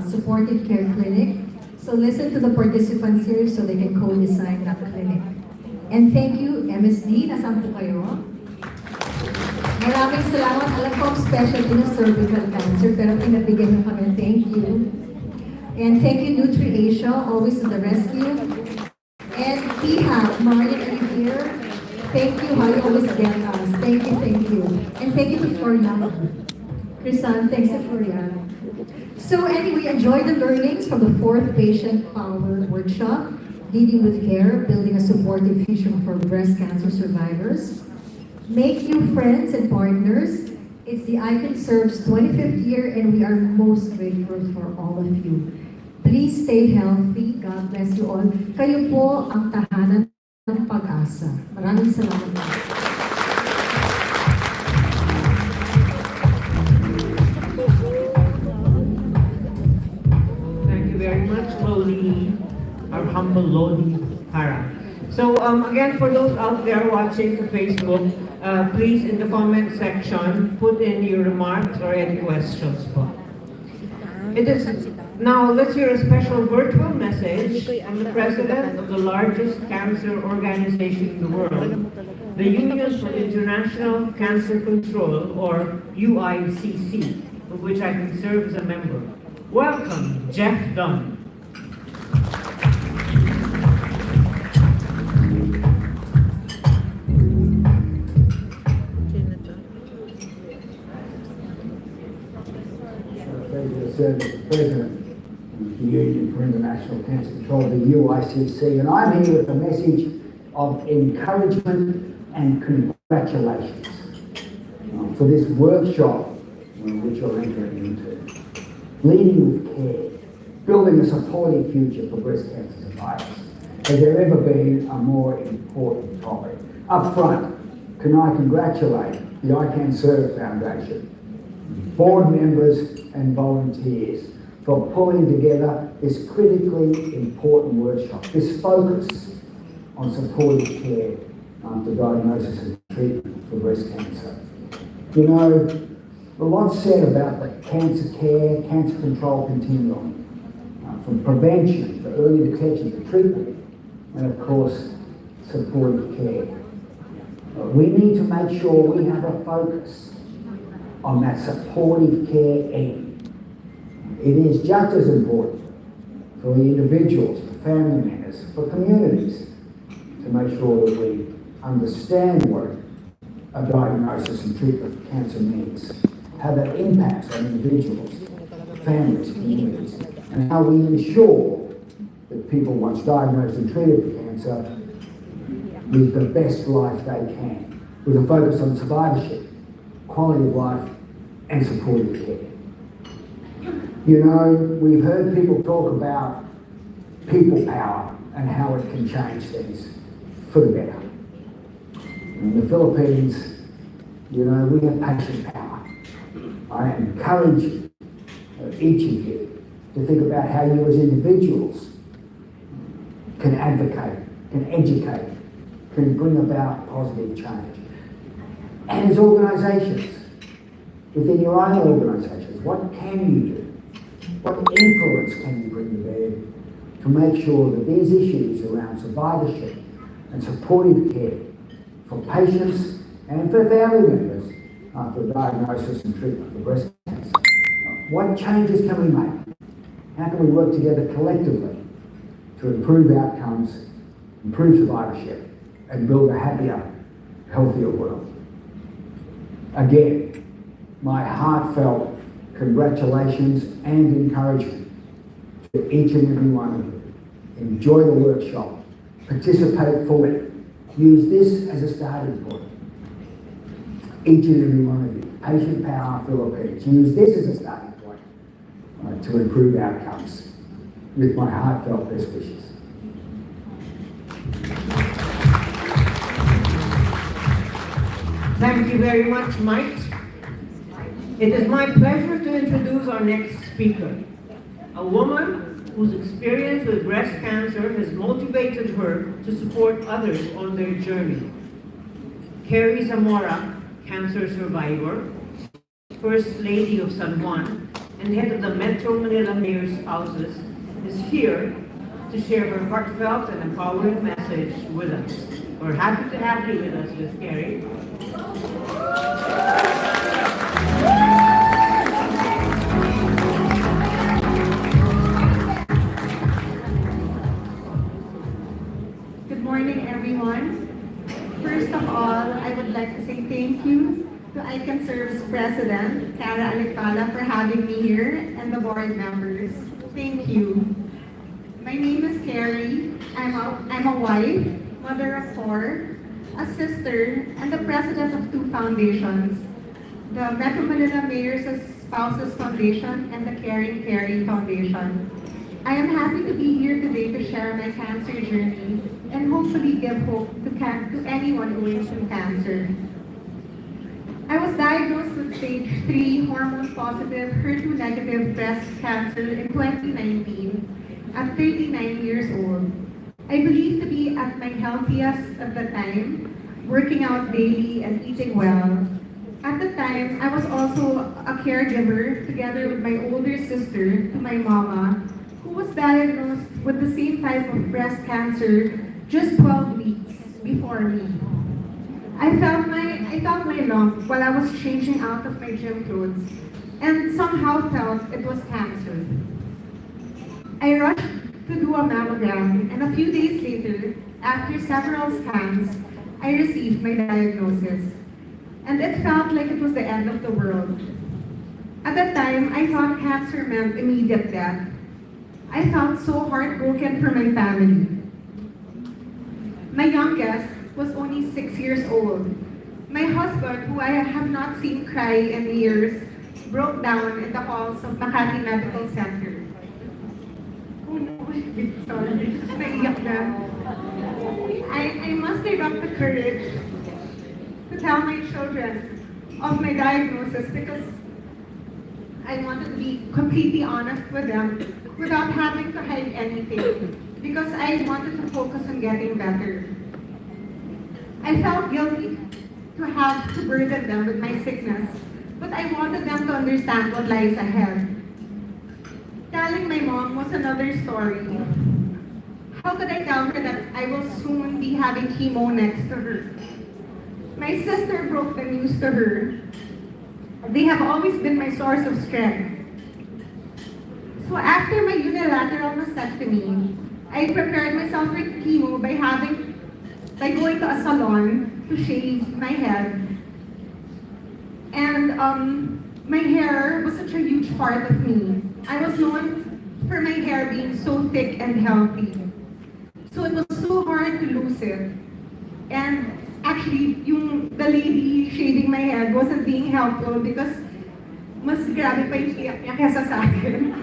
supportive care clinic. So listen to the participants here so they can co-design that clinic. And thank you, MSD. Nasaan po kayo? Maraming salamat. Alam ko ang specialty ng cervical cancer, pero pinabigyan niyo kami. Thank you. And thank you, NutriAsia, always to the rescue. And PHAP, Marian, are you here? Thank you, how you always get us. Thank you. And thank you to Florian. Chrisan, thanks to Florian. So anyway, enjoy the learnings from the 4th Patient Power Workshop, Leading with Care, Building a Supportive Future for Breast Cancer Survivors. Make new friends and partners. It's the ICanServe's 25th year and we are most grateful for all of you. Please stay healthy. God bless you all. Kayo po ang tahanan ng pag-asa. Maraming salamat. Very much, Meldy, our humble Lodi Hara. So again, for those out there watching for Facebook, please in the comment section put in your remarks or any questions. Now let's hear a special virtual message from the president of the largest cancer organization in the world, the Union for International Cancer Control, or UICC, of which I can serve as a member. Welcome, Jeff Dunn. Serve as President of the Union for International Cancer Control, the UICC, and I'm here with a message of encouragement and congratulations for this workshop which you're entering into. Leading with care, building a supportive future for breast cancer survivors. Has there ever been a more important topic? Up front, can I congratulate the ICanServe Foundation, board members and volunteers for pulling together this critically important workshop, this focus on supportive care after diagnosis and treatment for breast cancer. You know, a lot said about the cancer care, cancer control continuum, from prevention to early detection to treatment, and of course, supportive care. We need to make sure we have a focus on that supportive care end. It is just as important for the individuals, for family members, for communities, to make sure that we understand what a diagnosis and treatment for cancer means, how that impacts on individuals, families, communities, and how we ensure that people, once diagnosed and treated for cancer, live the best life they can, with a focus on survivorship, quality of life, and supportive care. You know, we've heard people talk about people power and how it can change things for the better. In the Philippines, you know, we have patient power. I encourage each of you to think about how you as individuals can advocate, can educate, can bring about positive change. And as organisations, within your own organisations, what can you do? What influence can you bring to bear to make sure that these issues around survivorship and supportive care for patients and for family members after diagnosis and treatment for breast cancer, what changes can we make? How can we work together collectively to improve outcomes, improve survivorship, and build a happier, healthier world? Again, my heartfelt congratulations and encouragement to each and every one of you. Enjoy the workshop, participate fully, use this as a starting point. Each and every one of you, Patient Power Philippines, use this as a starting point to improve outcomes with my heartfelt best wishes. Thank you very much, Mike. It is my pleasure to introduce our next speaker, a woman whose experience with breast cancer has motivated her to support others on their journey. Carrie Zamora, cancer survivor, First Lady of San Juan, and head of the Metro Manila Mayor's Spouses, is here to share her heartfelt and empowering message with us. We're happy to have you with us, Ms. Carrie. Good morning, everyone. First of all, I would like to say thank you to ICanServe's President, Cara Alicala, for having me here, and the board members. Thank you. My name is Carrie. I'm a wife, mother of 4, a sister, and the president of 2 foundations, the Metro Manila Mayor's Spouses Foundation and the Caring Carrie Foundation. I am happy to be here today to share my cancer journey and hopefully give hope to anyone who is in cancer. I was diagnosed with stage 3 hormone-positive, HER2-negative breast cancer in 2019 at 39 years old. I believe to be at my healthiest at the time, working out daily and eating well. At the time, I was also a caregiver together with my older sister to my mama, who was diagnosed with the same type of breast cancer just 12 weeks before me. I felt my lump while I was changing out of my gym clothes and somehow felt it was cancer. I rushed to do a mammogram, and a few days later, after several scans, I received my diagnosis. And it felt like it was the end of the world. At that time, I thought cancer meant immediate death. I felt so heartbroken for my family. My youngest was only 6 years old. My husband, who I have not seen cry in years, broke down in the halls of Makati Medical Center. Oh no, sorry, naiiyak na. I mustered up the courage to tell my children of my diagnosis because I wanted to be completely honest with them without having to hide anything because I wanted to focus on getting better. I felt guilty to have to burden them with my sickness, but I wanted them to understand what lies ahead. Telling my mom was another story. How could I tell her that I will soon be having chemo next to her? My sister broke the news to her. They have always been my source of strength. So after my unilateral mastectomy, I prepared myself for chemo by going to a salon to shave my head. And my hair was such a huge part of me. I was known for my hair being so thick and healthy. So it was so hard to lose it. And actually, the lady shaving my head wasn't being helpful because mas grabe pa yung iyak niya kesa sa akin.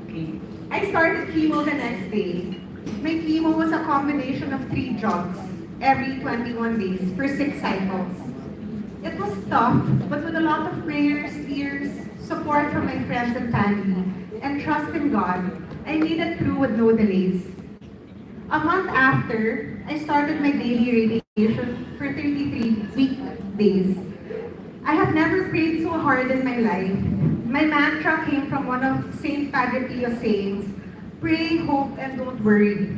Okay. I started chemo the next day. My chemo was a combination of 3 jobs every 21 days for 6 cycles. It was tough, but with a lot of prayers, tears, support from my friends and family, and trust in God, I made it through with no delays. A month after, I started my daily radiation for 33 weekdays. I have never prayed so hard in my life. My mantra came from one of St. Padre Pio's sayings, pray, hope, and don't worry.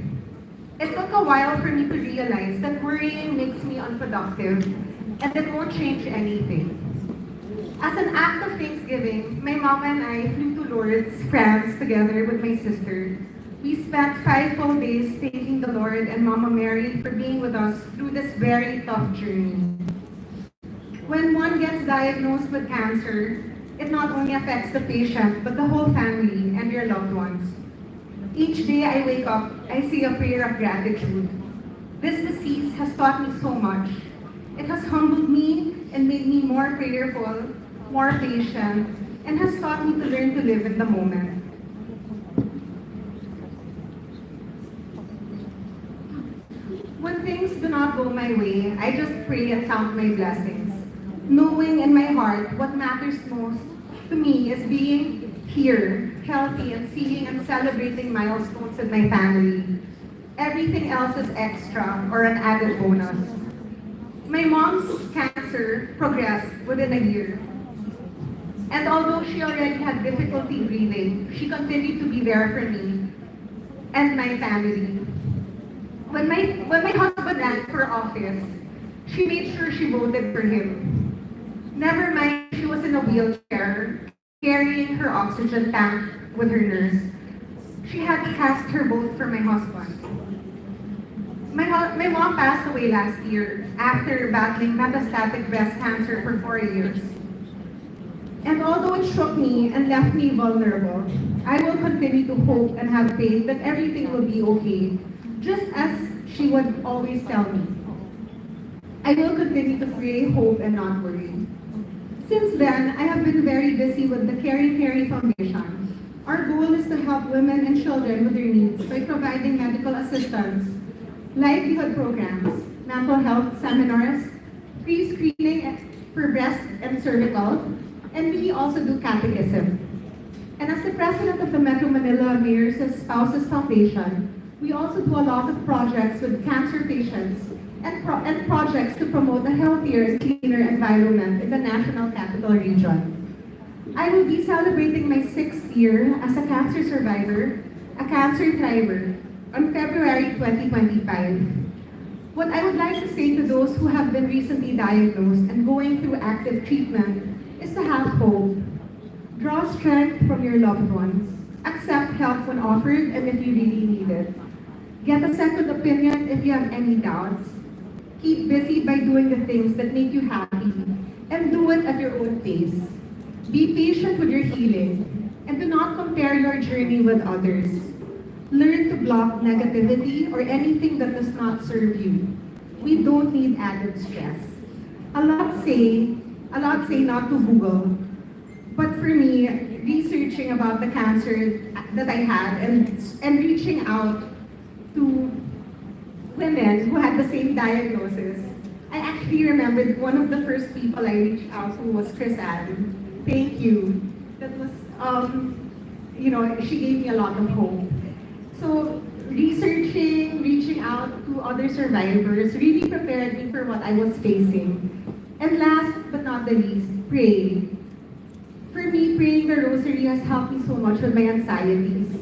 It took a while for me to realize that worrying makes me unproductive and it won't change anything. As an act of thanksgiving, my mom and I flew to Lourdes, France together with my sister. We spent 5 full days thanking the Lord and Mama Mary for being with us through this very tough journey. When one gets diagnosed with cancer, it not only affects the patient, but the whole family and your loved ones. Each day I wake up, I say a prayer of gratitude. This disease has taught me so much. It has humbled me and made me more prayerful, more patient, and has taught me to learn to live in the moment. When things do not go my way, I just pray and count my blessings, knowing in my heart what matters most to me is being here, healthy, and seeing and celebrating milestones with my family. Everything else is extra or an added bonus. My mom's cancer progressed within a year. And although she already had difficulty breathing, she continued to be there for me and my family. When my husband ran for office, she made sure she voted for him. Never mind, she was in a wheelchair, carrying her oxygen tank with her nurse. She had to cast her vote for my husband. My mom passed away last year after battling metastatic breast cancer for 4 years. And although it shook me and left me vulnerable, I will continue to hope and have faith that everything will be okay, just as she would always tell me. I will continue to pray, hope, and not worry. Since then, I have been very busy with the Caring Carry Foundation. Our goal is to help women and children with their needs by providing medical assistance, livelihood programs, mental health seminars, free screening for breast and cervical, and we also do catechism. And as the president of the Metro Manila Mayor's Spouses Foundation, we also do a lot of projects with cancer patients and projects to promote a healthier and cleaner environment in the National Capital Region. I will be celebrating my 6th year as a cancer survivor, a cancer thriver, on February 2025. What I would like to say to those who have been recently diagnosed and going through active treatment is to have hope. Draw strength from your loved ones. Accept help when offered and if you really need it. Get a second opinion if you have any doubts. Keep busy by doing the things that make you happy and do it at your own pace. Be patient with your healing and do not compare your journey with others. Learn to block negativity or anything that does not serve you. We don't need added stress. A lot say not to Google, but for me, researching about the cancer that I had and reaching out to women who had the same diagnosis, I actually remembered one of the first people I reached out to was Chris Ann. Thank you. That was, she gave me a lot of hope. So researching, reaching out to other survivors really prepared me for what I was facing. And last but not the least, pray. For me, praying the rosary has helped me so much with my anxieties.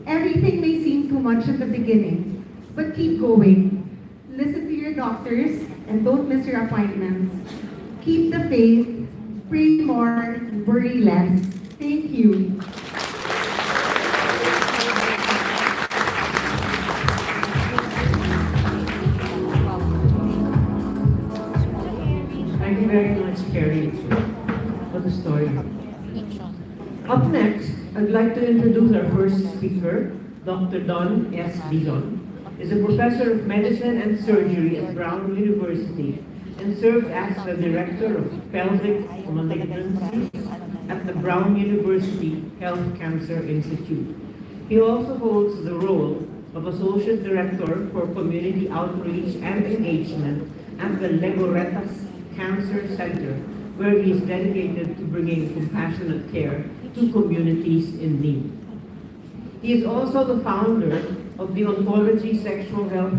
Everything may seem too much in the beginning, but keep going. Listen to your doctors and don't miss your appointments. Keep the faith, pray more, worry less. Thank you. Thank you very much, Carrie, for the story. Up next, I'd like to introduce our first speaker, Dr. Don S. Dizon. Is a professor of medicine and surgery at Brown University and serves as the director of pelvic malignancies at the Brown University Health Cancer Institute. He also holds the role of associate director for community outreach and engagement at the Legoretas Cancer Center, where he is dedicated to bringing compassionate care to communities in need. He is also the founder of the Oncology Sexual Health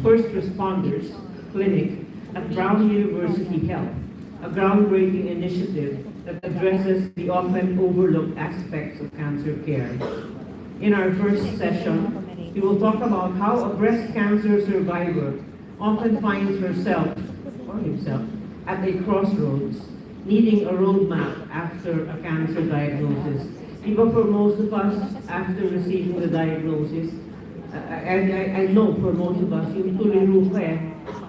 First Responders Clinic at Brown University Health, a groundbreaking initiative that addresses the often overlooked aspects of cancer care. In our first session, he will talk about how a breast cancer survivor often finds herself or himself at a crossroads, needing a roadmap after a cancer diagnosis. Even for most of us, after receiving the diagnosis, and I know for most of us, yung tuliru ka eh,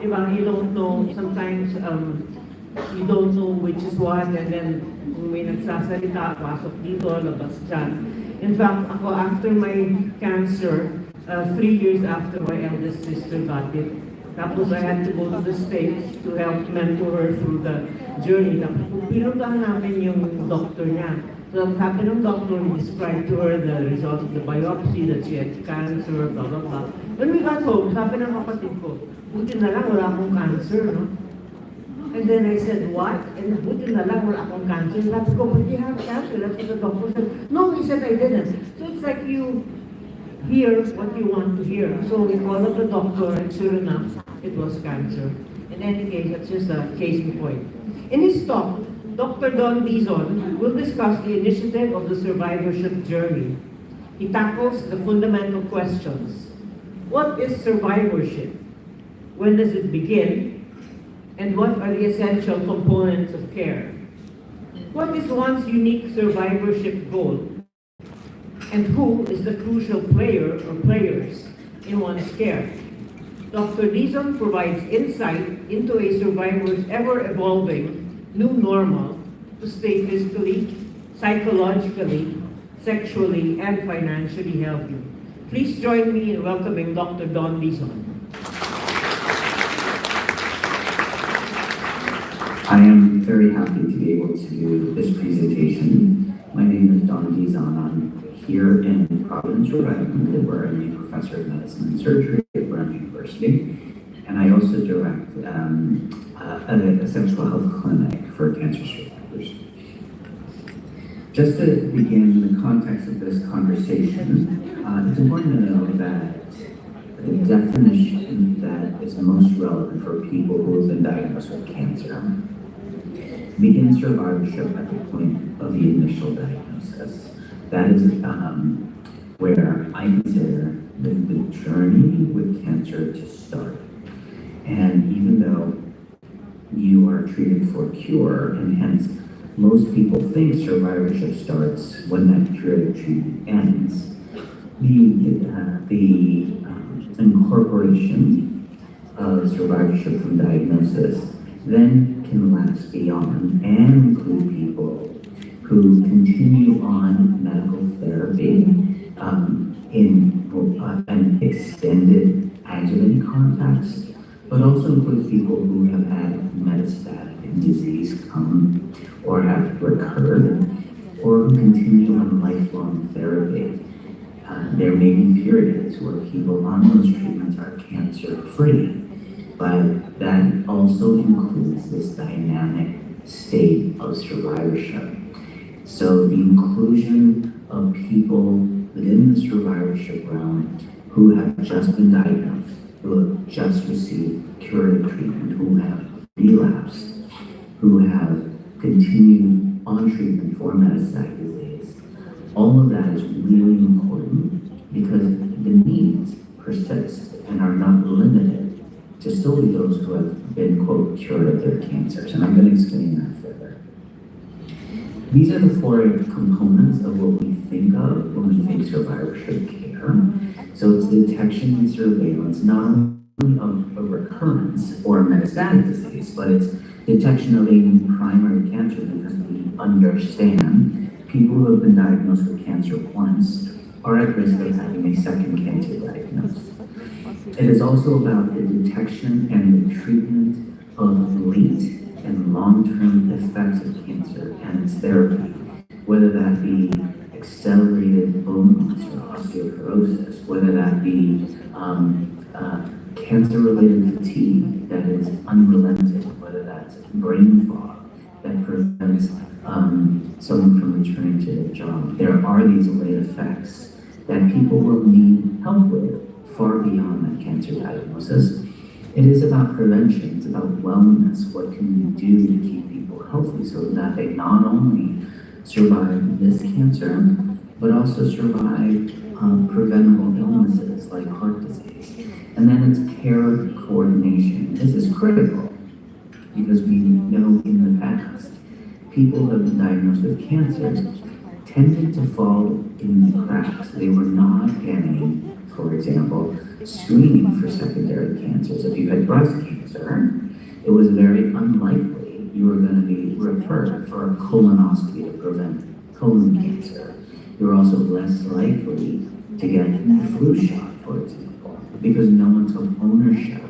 diba? You don't know, sometimes you don't know which is what, and then kung may nagsasalita, pasok dito, labas dyan. In fact, ako after my cancer, 3 years after my eldest sister got it, tapos I had to go to the States to help mentor her through the journey. Tapos pinuntahan namin yung doctor niya. So sabi ng doctor, he described to her the results of the biopsy, that she had cancer, blah, blah, blah. When we got home, sabi ng kapatid ko, buti na lang wala akong cancer, no? And then I said, what? And buti na lang wala akong cancer. Sabi ko, but you have cancer? That's what the doctor said. No, he said I didn't. So it's like you hear what you want to hear. So we called up the doctor, and sure enough, it was cancer. In any case, that's just a case in point. In his talk, Dr. Don Dizon will discuss the initiative of the survivorship journey. He tackles the fundamental questions. What is survivorship? When does it begin? And what are the essential components of care? What is one's unique survivorship goal? And who is the crucial player or players in one's care? Dr. Dizon provides insight into a survivor's ever-evolving new normal to stay physically, psychologically, sexually, and financially healthy. Please join me in welcoming Dr. Don Dizon. I am very happy to be able to do this presentation. My name is Don Dizon. I'm here in Providence, Rhode Island, where I'm a professor of medicine and surgery at Brown University. And I also direct a sexual health clinic for cancer survivors. Just to begin the context of this conversation, it's important to know that the definition that is most relevant for people who have been diagnosed with cancer begins survivorship at the point of the initial diagnosis. That is where I consider the journey with cancer to start. And even though you are treated for cure, and hence most people think survivorship starts when that period of treatment ends, the incorporation of survivorship from diagnosis then can last beyond and include people who continue on medical therapy in an extended adjuvant context, but also includes people who have had metastatic disease come or have recurred, or who continue on lifelong therapy. There may be periods where people on those treatments are cancer-free, but that also includes this dynamic state of survivorship. So the inclusion of people within the survivorship realm who have just been diagnosed, who have just received curative treatment, who have relapsed, who have continued on treatment for metastatic disease, all of that is really important because the needs persist and are not limited to solely those who have been, quote, cured of their cancers. And I'm going to explain that further. These are the four components of what we think of when we think survivorship care. So it's detection and surveillance, not only of a recurrence or metastatic disease, but it's detection of a primary cancer because we understand people who have been diagnosed with cancer once are at risk of having a second cancer diagnosis. It is also about the detection and the treatment of late and long-term effects of cancer and its therapy, whether that be accelerated bone loss or osteoporosis, whether that be cancer-related fatigue that is unrelenting, whether that's brain fog that prevents someone from returning to their job. There are these late effects that people will need help with far beyond that cancer diagnosis. It is about prevention, it's about wellness. What can we do to keep people healthy so that they not only survive this cancer, but also survive preventable illnesses like heart disease. And then it's care coordination. This is critical because we know in the past, people who have been diagnosed with cancers tended to fall in the cracks. They were not getting, for example, screening for secondary cancers. If you had breast cancer, it was very unlikely you were going to be referred for a colonoscopy to prevent colon cancer. You were also less likely to get a flu shot, for example, because no one took ownership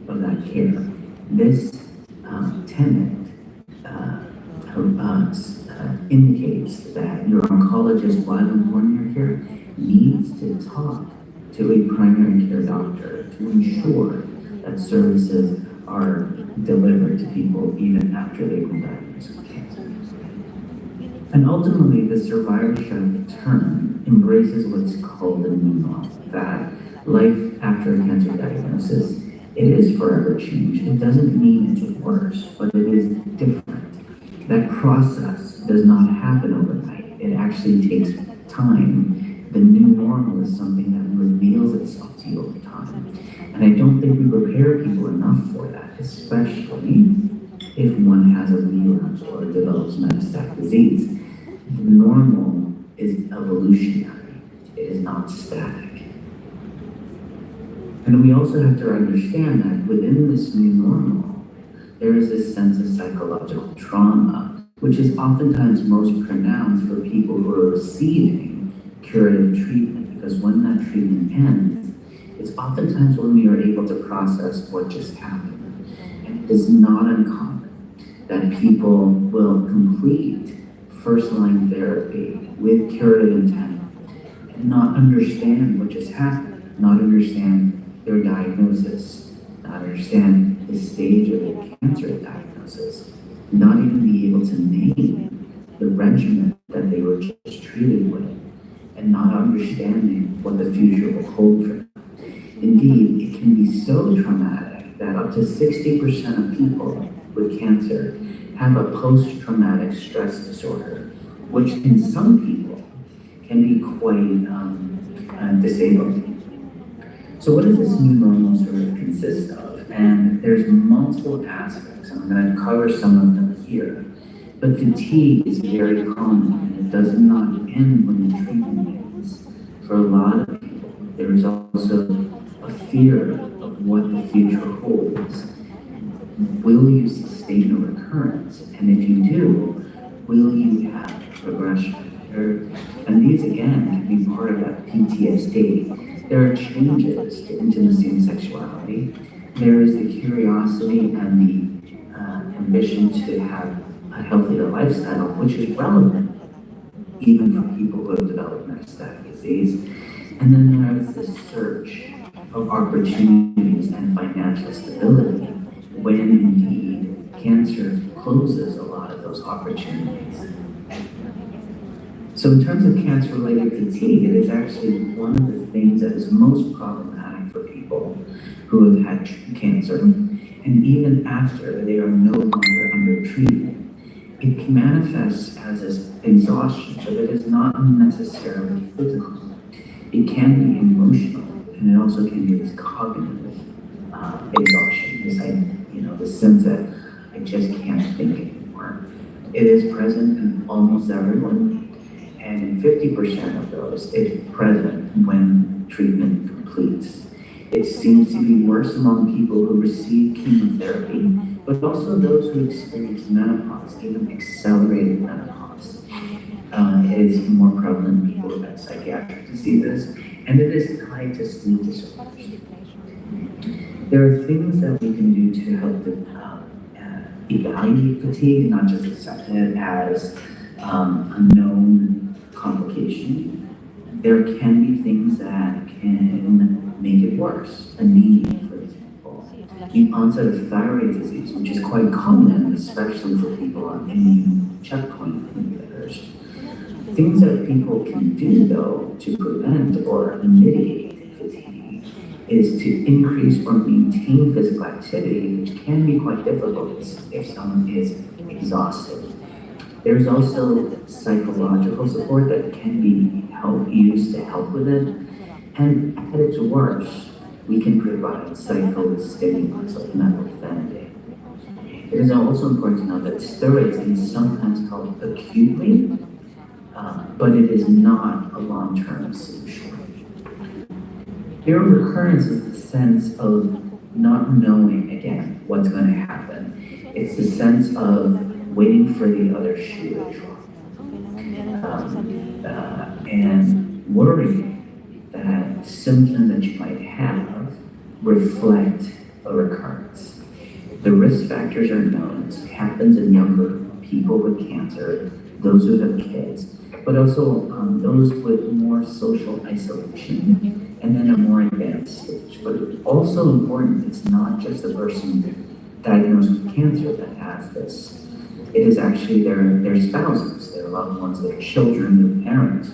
of that care. This tenet indicates that your oncologist, while in your care, needs to talk to a primary care doctor to ensure that services are delivered to people even after they've been diagnosed with cancer. And ultimately, the survivorship term embraces what's called a new normal, that life after a cancer diagnosis, it is forever changed. It doesn't mean it's worse, but it is different. That process does not happen overnight. It actually takes time. The new normal is something that reveals itself to you over time. And I don't think we prepare people enough for that, especially if one has a relapse or develops metastatic disease. The normal is evolutionary. It is not static. And we also have to understand that within this new normal, there is this sense of psychological trauma, which is oftentimes most pronounced for people who are receiving curative treatment, because when that treatment ends, it's oftentimes when we are able to process what just happened. And it is not uncommon that people will complete first-line therapy with curative intent and not understand what just happened, not understand their diagnosis, not understand the stage of their cancer diagnosis, not even be able to name the regimen that they were just treated with, and not understanding what the future will hold for them. Indeed, it can be so traumatic that up to 60% of people with cancer have a post-traumatic stress disorder, which in some people can be quite disabling. So what does this new normal sort of consist of? And there's multiple aspects, and I'm going to cover some of them here. But fatigue is very common, and it does not end when the treatment ends. For a lot of people, there is also a fear of what the future holds. Will you sustain a recurrence? And if you do, will you have progression? And these, again, can be part of that PTSD. There are changes to intimacy and sexuality. There is the curiosity and the ambition to have a healthier lifestyle, which is relevant even for people who have developed metastatic disease. And then there is this search of opportunities and financial stability when indeed cancer closes a lot of those opportunities. So in terms of cancer-related fatigue, it is actually one of the things that is most problematic for people who have had cancer. And even after they are no longer under treatment, it can manifest as this exhaustion, but it is not necessarily physical. It can be emotional, and it also can be this cognitive exhaustion, the sense that I just can't think anymore. It is present in almost everyone, and in 50% of those, it's present when treatment completes. It seems to be worse among people who receive chemotherapy, but also those who experience menopause, even accelerated menopause. It is more prevalent in people who have psychiatric diseases, and it is tied to sleep disorders. There are things that we can do to help evaluate fatigue, not just accept it as a known complication. There can be things that can make it worse. Anemia, for example. The onset of thyroid disease, which is quite common, especially for people on immune checkpoint inhibitors. Things that people can do, though, to prevent or mitigate fatigue is to increase or maintain physical activity, which can be quite difficult if someone is exhausted. There's also psychological support that can be used to help with it. And at its worst, we can provide psychostimulants like methylphenidate. It is also important to know that steroids can sometimes help acutely, but it is not a long-term solution. Fear of recurrence is the sense of not knowing, again, what's going to happen. It's the sense of waiting for the other shoe to drop. And worrying that symptoms that you might have reflect a recurrence. The risk factors are known. It happens in younger people with cancer, those who have kids, but also those with more social isolation, and then a more advanced stage. But also important, it's not just the person diagnosed with cancer that has this. It is actually their spouses, their loved ones, their children, their parents,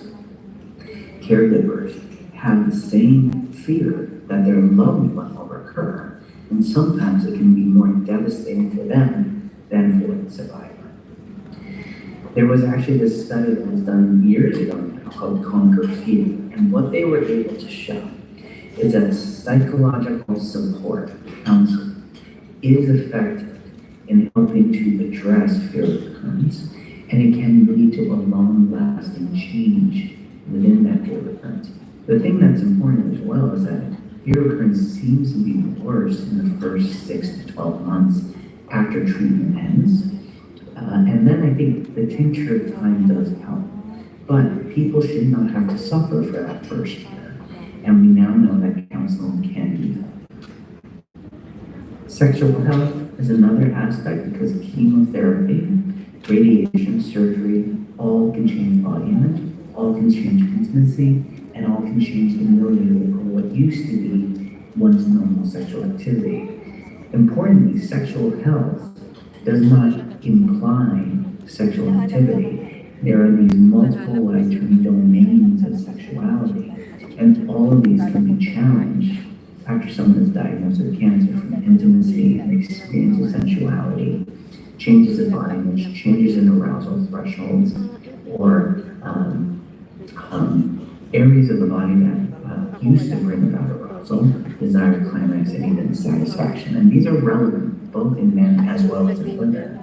caregivers have the same fear that their loved one will recur. And sometimes it can be more devastating for them than for the survivor. There was actually this study that was done years ago called Conquer Fear. And what they were able to show is that psychological support, counseling, is effective in helping to address fear of recurrence, and it can lead to a long-lasting change within that fear of recurrence. The thing that's important as well is that fear of recurrence seems to be worse in the first 6 to 12 months after treatment ends. And then I think the tincture of time does help. But people should not have to suffer for that first year. And we now know that counseling can do that. Sexual health is another aspect because chemotherapy, radiation, surgery, all can change body image, all can change intimacy, and all can change the milieu of what used to be one's normal sexual activity. Importantly, sexual health does not imply sexual activity. There are these multiple what I term domains of sexuality, and all of these can be challenged after someone is diagnosed with cancer, from intimacy and experience of sensuality, changes in body image, changes in arousal thresholds, or areas of the body that used to bring about arousal, desire, climax, and even satisfaction. And these are relevant both in men as well as in women.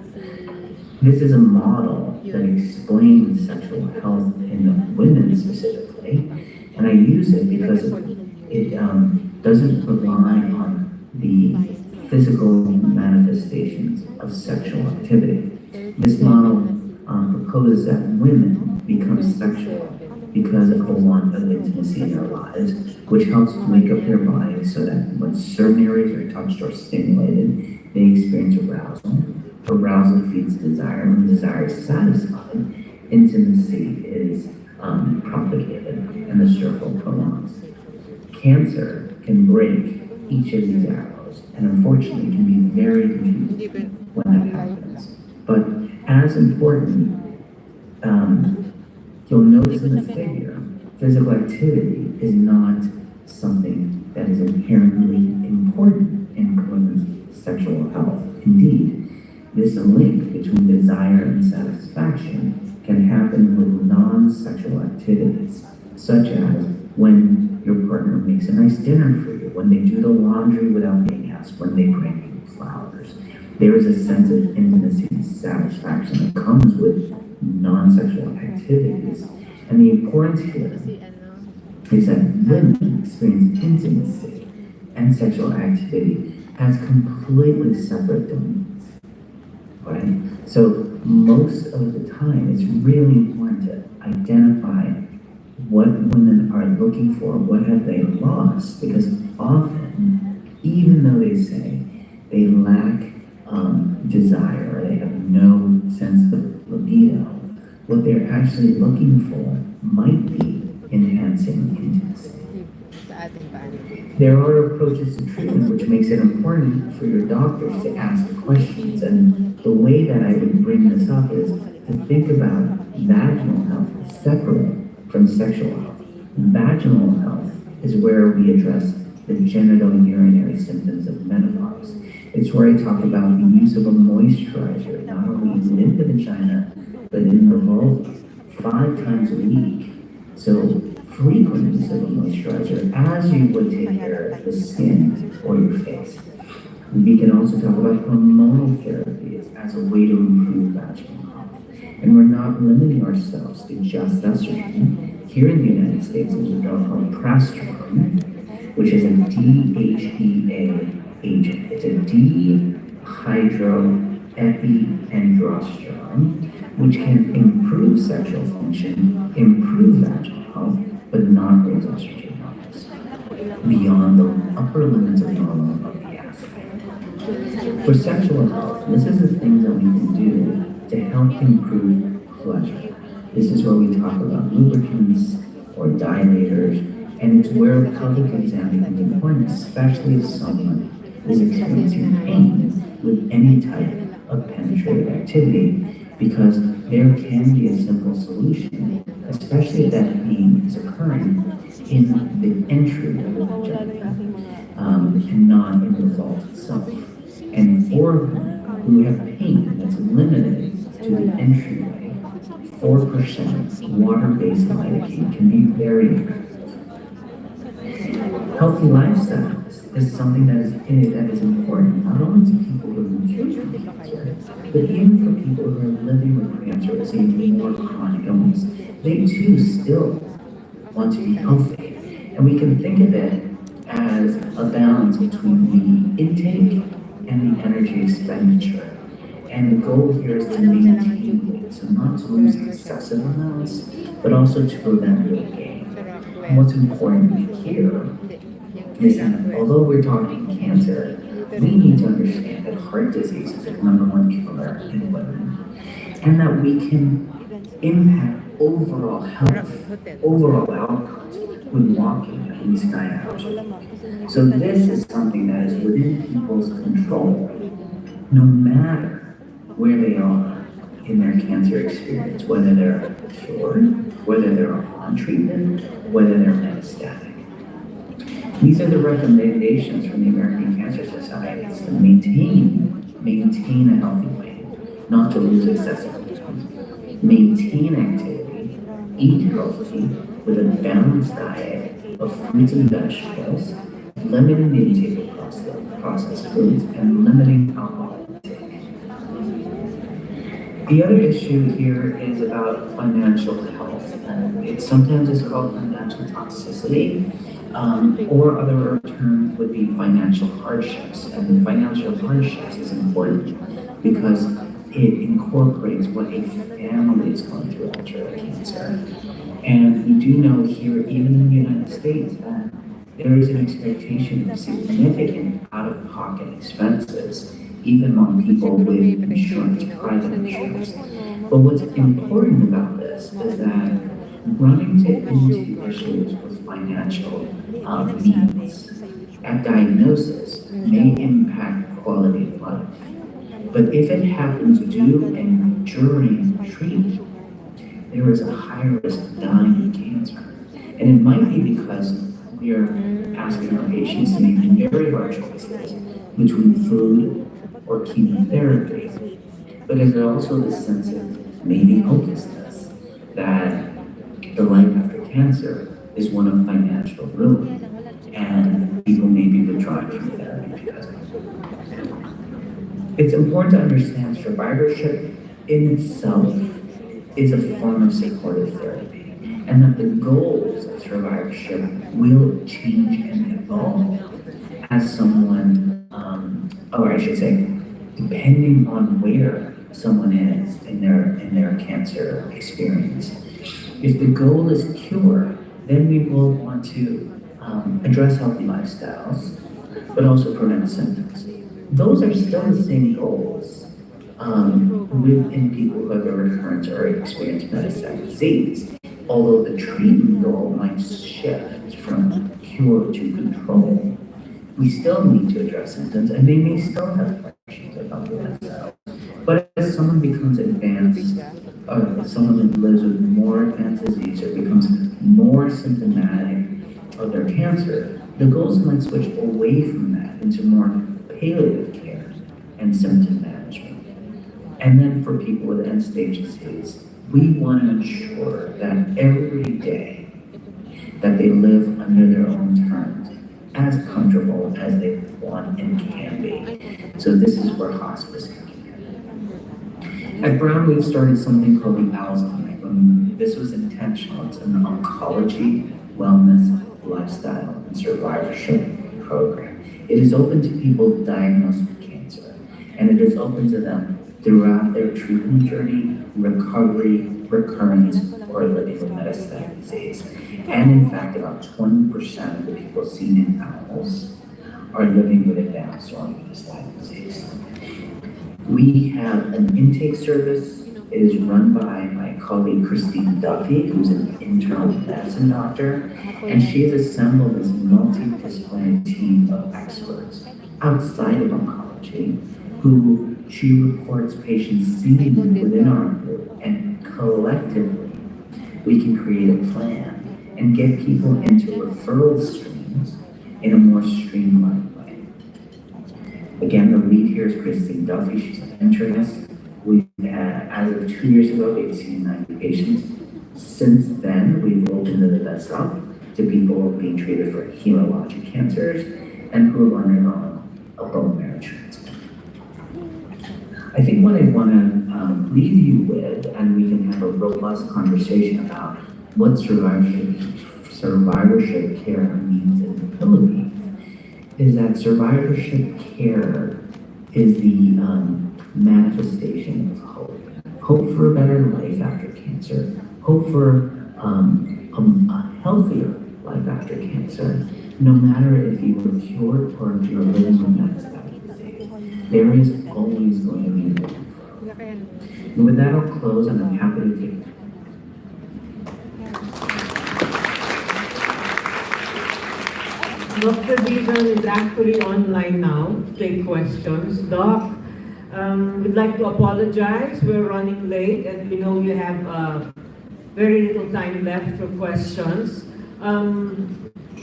This is a model that explains sexual health in women specifically, and I use it because it doesn't rely on the physical manifestations of sexual activity. This model proposes that women become sexual because of the want of intimacy in their lives, which helps to wake up their bodies so that when certain areas are touched or stimulated, they experience arousal. Arousal feeds desire. When desire is satisfied, intimacy is propagated and the circle prolongs. Cancer can break each of these arrows and unfortunately can be very confusing when that happens. But as important, you'll notice in the figure, physical activity is not something that is inherently important in women's sexual health. Indeed, this link between desire and satisfaction can happen with non-sexual activities, such as when your partner makes a nice dinner for you, when they do the laundry without being asked, when they bring you flowers. There is a sense of intimacy and satisfaction that comes with non-sexual activities. And the importance here is that women experience intimacy and sexual activity as completely separate domains. Right? So most of the time, it's really important to identify what women are looking for, what have they lost, because often, even though they say they lack desire, or they have no sense of libido, what they're actually looking for might be enhancing intimacy. There are approaches to treatment which makes it important for your doctors to ask questions, and the way that I would bring this up is to think about vaginal health separate from sexual health. Vaginal health is where we address the genital urinary symptoms of menopause. It's where I talk about the use of a moisturizer, not only in the vagina, but in the vulva, 5 times a week. So frequent use of a moisturizer as you would take care of the skin or your face. We can also talk about hormonal therapies as a way to improve vaginal health. And we're not limiting ourselves to just estrogen. Here in the United States, there's a drug called progesterone, which is a DHEA agent. It's a dehydroepiandrosterone, which can improve sexual function, improve vaginal health, but not raise estrogen levels beyond the upper limits of normal of the assay. For sexual health, this is the things that we can do to help improve pleasure. This is where we talk about lubricants or dilators, and it's where a pelvic exam becomes important, especially if someone is experiencing pain with any type of penetrative activity, because there can be a simple solution, especially if that pain is occurring in the entry of the vagina, and not in the vault itself. And for women who have pain that's limited to the entryway, 4% water-based lidocaine can be very effective. Healthy lifestyles is something that is important, not only to people who are cured from cancer, but even for people who are living with cancer or seeing more chronic illness. They too still want to be healthy. And we can think of it as a balance between the intake and the energy expenditure. And the goal here is to maintain weight, so not to lose excessive amounts, but also to prevent weight gain. And what's important here is that although we're talking cancer, we need to understand that heart disease is the #1 killer in women, and that we can impact overall health, overall outcomes with walking at least 9 hours a day. So this is something that is within people's control, no matter where they are in their cancer experience, whether they're cured, whether they're on treatment, whether they're metastatic. These are the recommendations from the American Cancer Society: is to maintain a healthy weight, not to lose excessive weight, maintain activity, eat healthy with a balanced diet of fruits and vegetables, limiting the intake of processed foods, and limiting alcohol intake. The other issue here is about financial health, and it sometimes is called financial toxicity. Or other term would be financial hardships. And financial hardships is important because it incorporates what a family is going through after a cancer. And we do know here, even in the United States, that there is an expectation of significant out-of-pocket expenses even among people with insurance, private insurance. But what's important about this is that running into issues with financial means at diagnosis may impact quality of life. But if it happens due and during treatment, there is a higher risk of dying of cancer. And it might be because we are asking our patients to make very hard choices between food or chemotherapy. But there's also this sense of maybe hopelessness that the life after cancer is one of financial ruin, and people may be withdrawing from therapy because of it. It's important to understand survivorship in itself is a form of supportive therapy, and that the goals of survivorship will change and evolve as someone, or I should say, depending on where someone is in their cancer experience. If the goal is cure, then we will want to address healthy lifestyles, but also prevent symptoms. Those are still the same goals within people who have a recurrence or experience metastatic disease, although the treatment goal might shift from cure to control. We still need to address symptoms, and they may still have questions about the lifestyle. But as someone becomes advanced, someone that lives with more advanced disease or becomes more symptomatic of their cancer, the goals might switch away from that into more palliative care and symptom management. And then for people with end-stage disease, we want to ensure that every day that they live under their own terms, as comfortable as they want and can be. So this is where hospice comes in. At Brown, we've started something called the Owls Clinic. This was intentional. It's an oncology, wellness, lifestyle, and survivorship program. It is open to people diagnosed with cancer, and it is open to them throughout their treatment journey, recovery, recurrence, or living with metastatic disease. And in fact, about 20% of the people seen in owls are living with advanced or metastatic disease. We have an intake service. It is run by my colleague Christine Duffy, who's an internal medicine doctor, and she has assembled this multidisciplinary team of experts outside of oncology who she reports patients seen within our group, and collectively we can create a plan and get people into referral streams in a more streamlined way. Again, the lead here is Christine Duffy. She's an internist. We had, as of 2 years ago, we've seen 90 patients. Since then, we've opened this up to people being treated for hematologic cancers and who have undergone a bone marrow transplant. I think what I want to leave you with, and we can have a robust conversation about what survivorship care means in the Philippines, is that survivorship care is the manifestation of hope. Hope for a better life after cancer. Hope for a healthier life after cancer. No matter if you were cured or if you're living with metastatic disease, there is always going to be a hope. And with that, I'll close, and I'm happy to take. Dr. Dizon is actually online now to take questions. Doc, we'd like to apologize. We're running late, and we know you have very little time left for questions.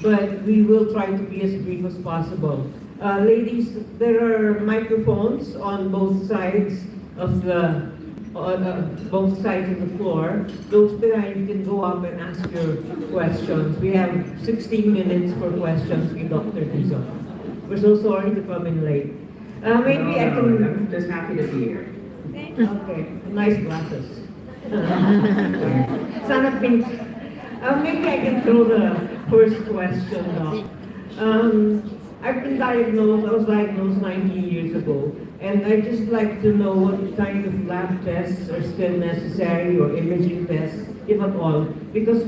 But we will try to be as brief as possible. Ladies, there are microphones on both sides of the floor. Those behind, you can go up and ask your questions. We have 16 minutes for questions with Dr. Dizon. We're so sorry to come in late. Maybe I can. I'm just happy to be here. Okay, nice glasses. Sana pink. Maybe I can throw the first question, Doc. I've been diagnosed, I was diagnosed 19 years ago, and I'd just like to know what kind of lab tests are still necessary, or imaging tests, if at all, because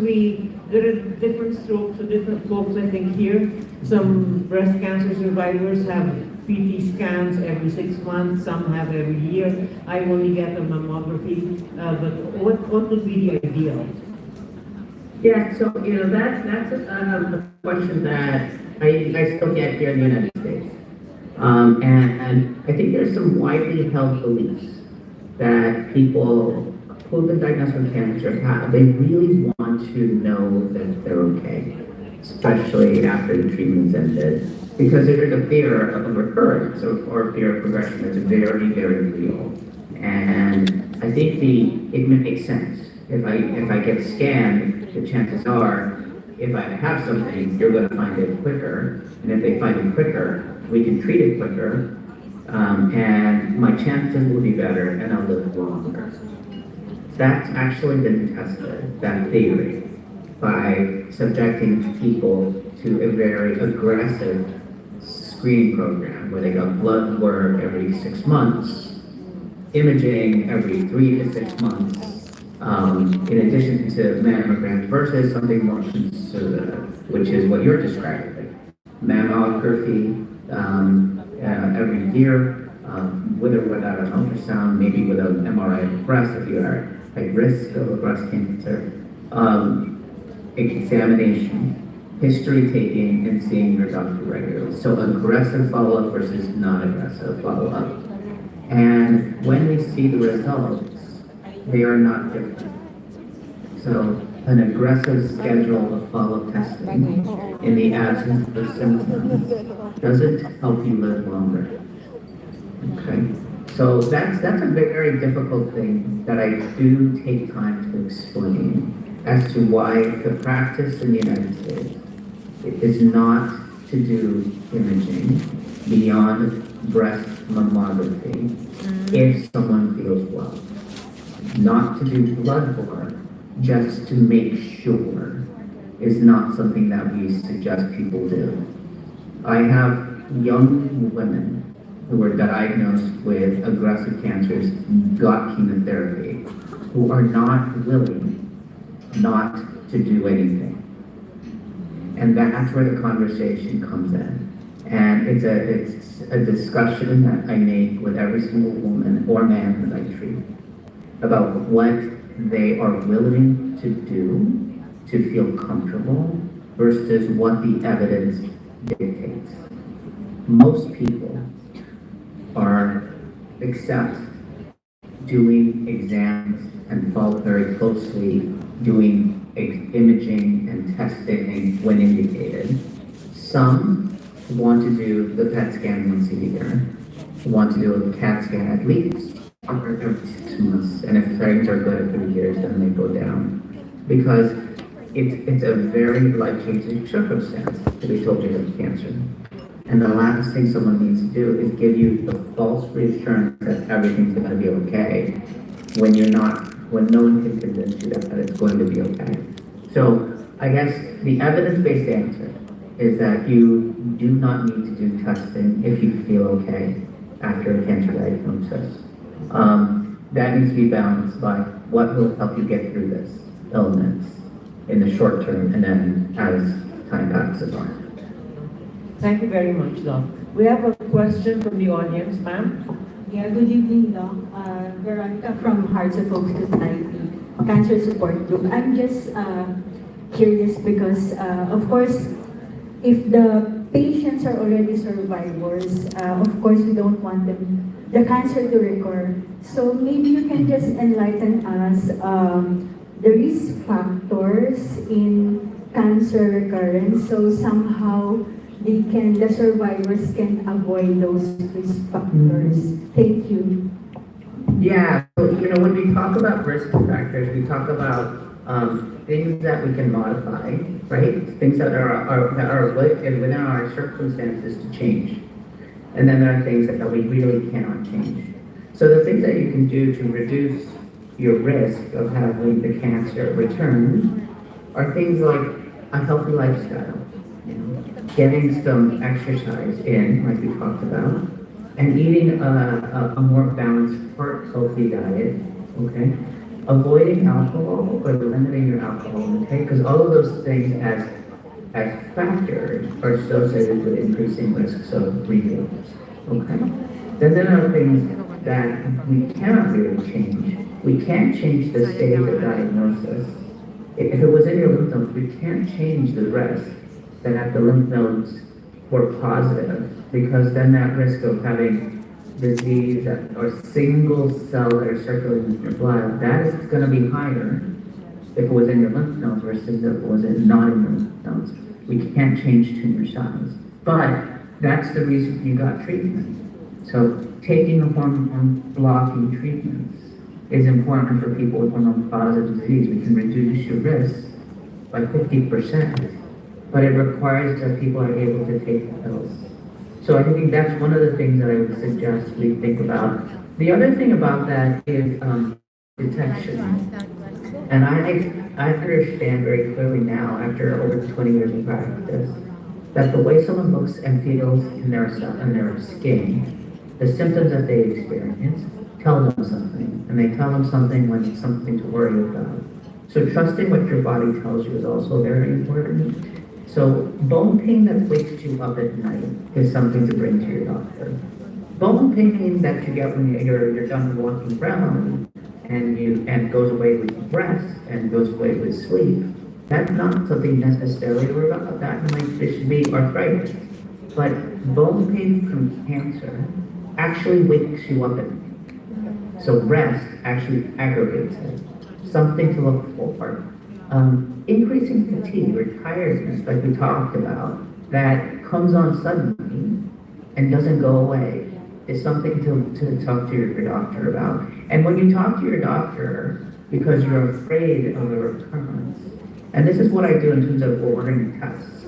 there are different strokes for different folks, I think here. Some breast cancer survivors have PT scans every 6 months, some have every year. I only get a mammography, but what would be the ideal? Yeah, so, that's a question that I still get here in the United States. And I think there's some widely held beliefs that people who've been diagnosed with cancer have. They really want to know that they're okay, especially after the treatment's ended, because there's a fear of a recurrence or fear of progression that's very, very real. And I think it makes sense. If I get scanned, the chances are, if I have something, you're going to find it quicker. And if they find it quicker, we can treat it quicker. And my chances will be better and I'll live longer. That's actually been tested, that theory, by subjecting people to a very aggressive screening program where they got blood work every 6 months, imaging every 3 to 6 months, in addition to mammograms versus something more conservative, which is what you're describing. Mammography every year, with or without an ultrasound, maybe with an MRI of the breast if you are at risk of a breast cancer, examination, history taking, and seeing your doctor regularly. So aggressive follow-up versus non-aggressive follow-up. And when we see the results, they are not different. So an aggressive schedule of follow-up testing in the absence of symptoms doesn't help you live longer. Okay? So that's a very difficult thing that I do take time to explain as to why the practice in the United States is not to do imaging beyond breast mammography if someone feels well. Not to do blood work just to make sure is not something that we suggest people do. I have young women who were diagnosed with aggressive cancers, got chemotherapy, who are not willing not to do anything. And that's where the conversation comes in. And it's a discussion that I make with every single woman or man that I treat about what they are willing to do to feel comfortable versus what the evidence dictates. Most people accept doing exams and follow very closely, doing imaging and testing when indicated. Some want to do the PET scan once a year, want to do a CAT scan at least every 6 months, and if things are good at 3 years, then they go down. Because it's a very life-changing circumstance to be told you have cancer. And the last thing someone needs to do is give you the false reassurance that everything's going to be okay when no one can convince you that it's going to be okay. So I guess the evidence-based answer is that you do not need to do testing if you feel okay after a cancer diagnosis. That needs to be balanced by what will help you get through this illness in the short term and then as time passes on. Thank you very much, Doc. We have a question from the audience, ma'am. Yeah, good evening, Doc. Veronica from Hearts of Oak Society, Cancer Support Group. I'm just curious because, of course, if the patients are already survivors, of course, we don't want the cancer to recur. So maybe you can just enlighten us the risk factors in cancer recurrence, so somehow the survivors can avoid those risk factors. Thank you. Yeah, so, when we talk about risk factors, we talk about things that we can modify, right? Things that are within our circumstances to change. And then there are things that we really cannot change. So the things that you can do to reduce your risk of having the cancer return are things like a healthy lifestyle, getting some exercise in, like we talked about, and eating a more balanced, healthy diet, okay? Avoiding alcohol or limiting your alcohol intake, because all of those things as factors are associated with increasing risks of relapse. Okay? Then there are things that we cannot really change. We can't change the stage of diagnosis. If it was in your lymph nodes, we can't change the rest that the lymph nodes were positive, because then that risk of having disease or single cell that are circulating in your blood, that is going to be higher if it was in your lymph nodes versus if it was not in your lymph nodes. We can't change tumor size. But that's the reason you got treatment. So taking a hormone blocking treatments is important for people with hormone positive disease. We can reduce your risk by 50%, but it requires that people are able to take the pills. So I think that's one of the things that I would suggest we think about. The other thing about that is detection. And I understand very clearly now, after over 20 years of practice, that the way someone looks and feels in their skin, the symptoms that they experience, tell them something. And they tell them something when it's something to worry about. So trusting what your body tells you is also very important. So bone pain that wakes you up at night is something to bring to your doctor. Bone pain that you get when you're done walking around and goes away with rest and goes away with sleep, that's not something necessarily to worry about. That might just be arthritis. But bone pain from cancer actually wakes you up at night. So rest actually aggravates it. Something to look for. Increasing fatigue or tiredness, like we talked about, that comes on suddenly and doesn't go away, is something to talk to your doctor about. And when you talk to your doctor, because you're afraid of the recurrence, and this is what I do in terms of ordering tests.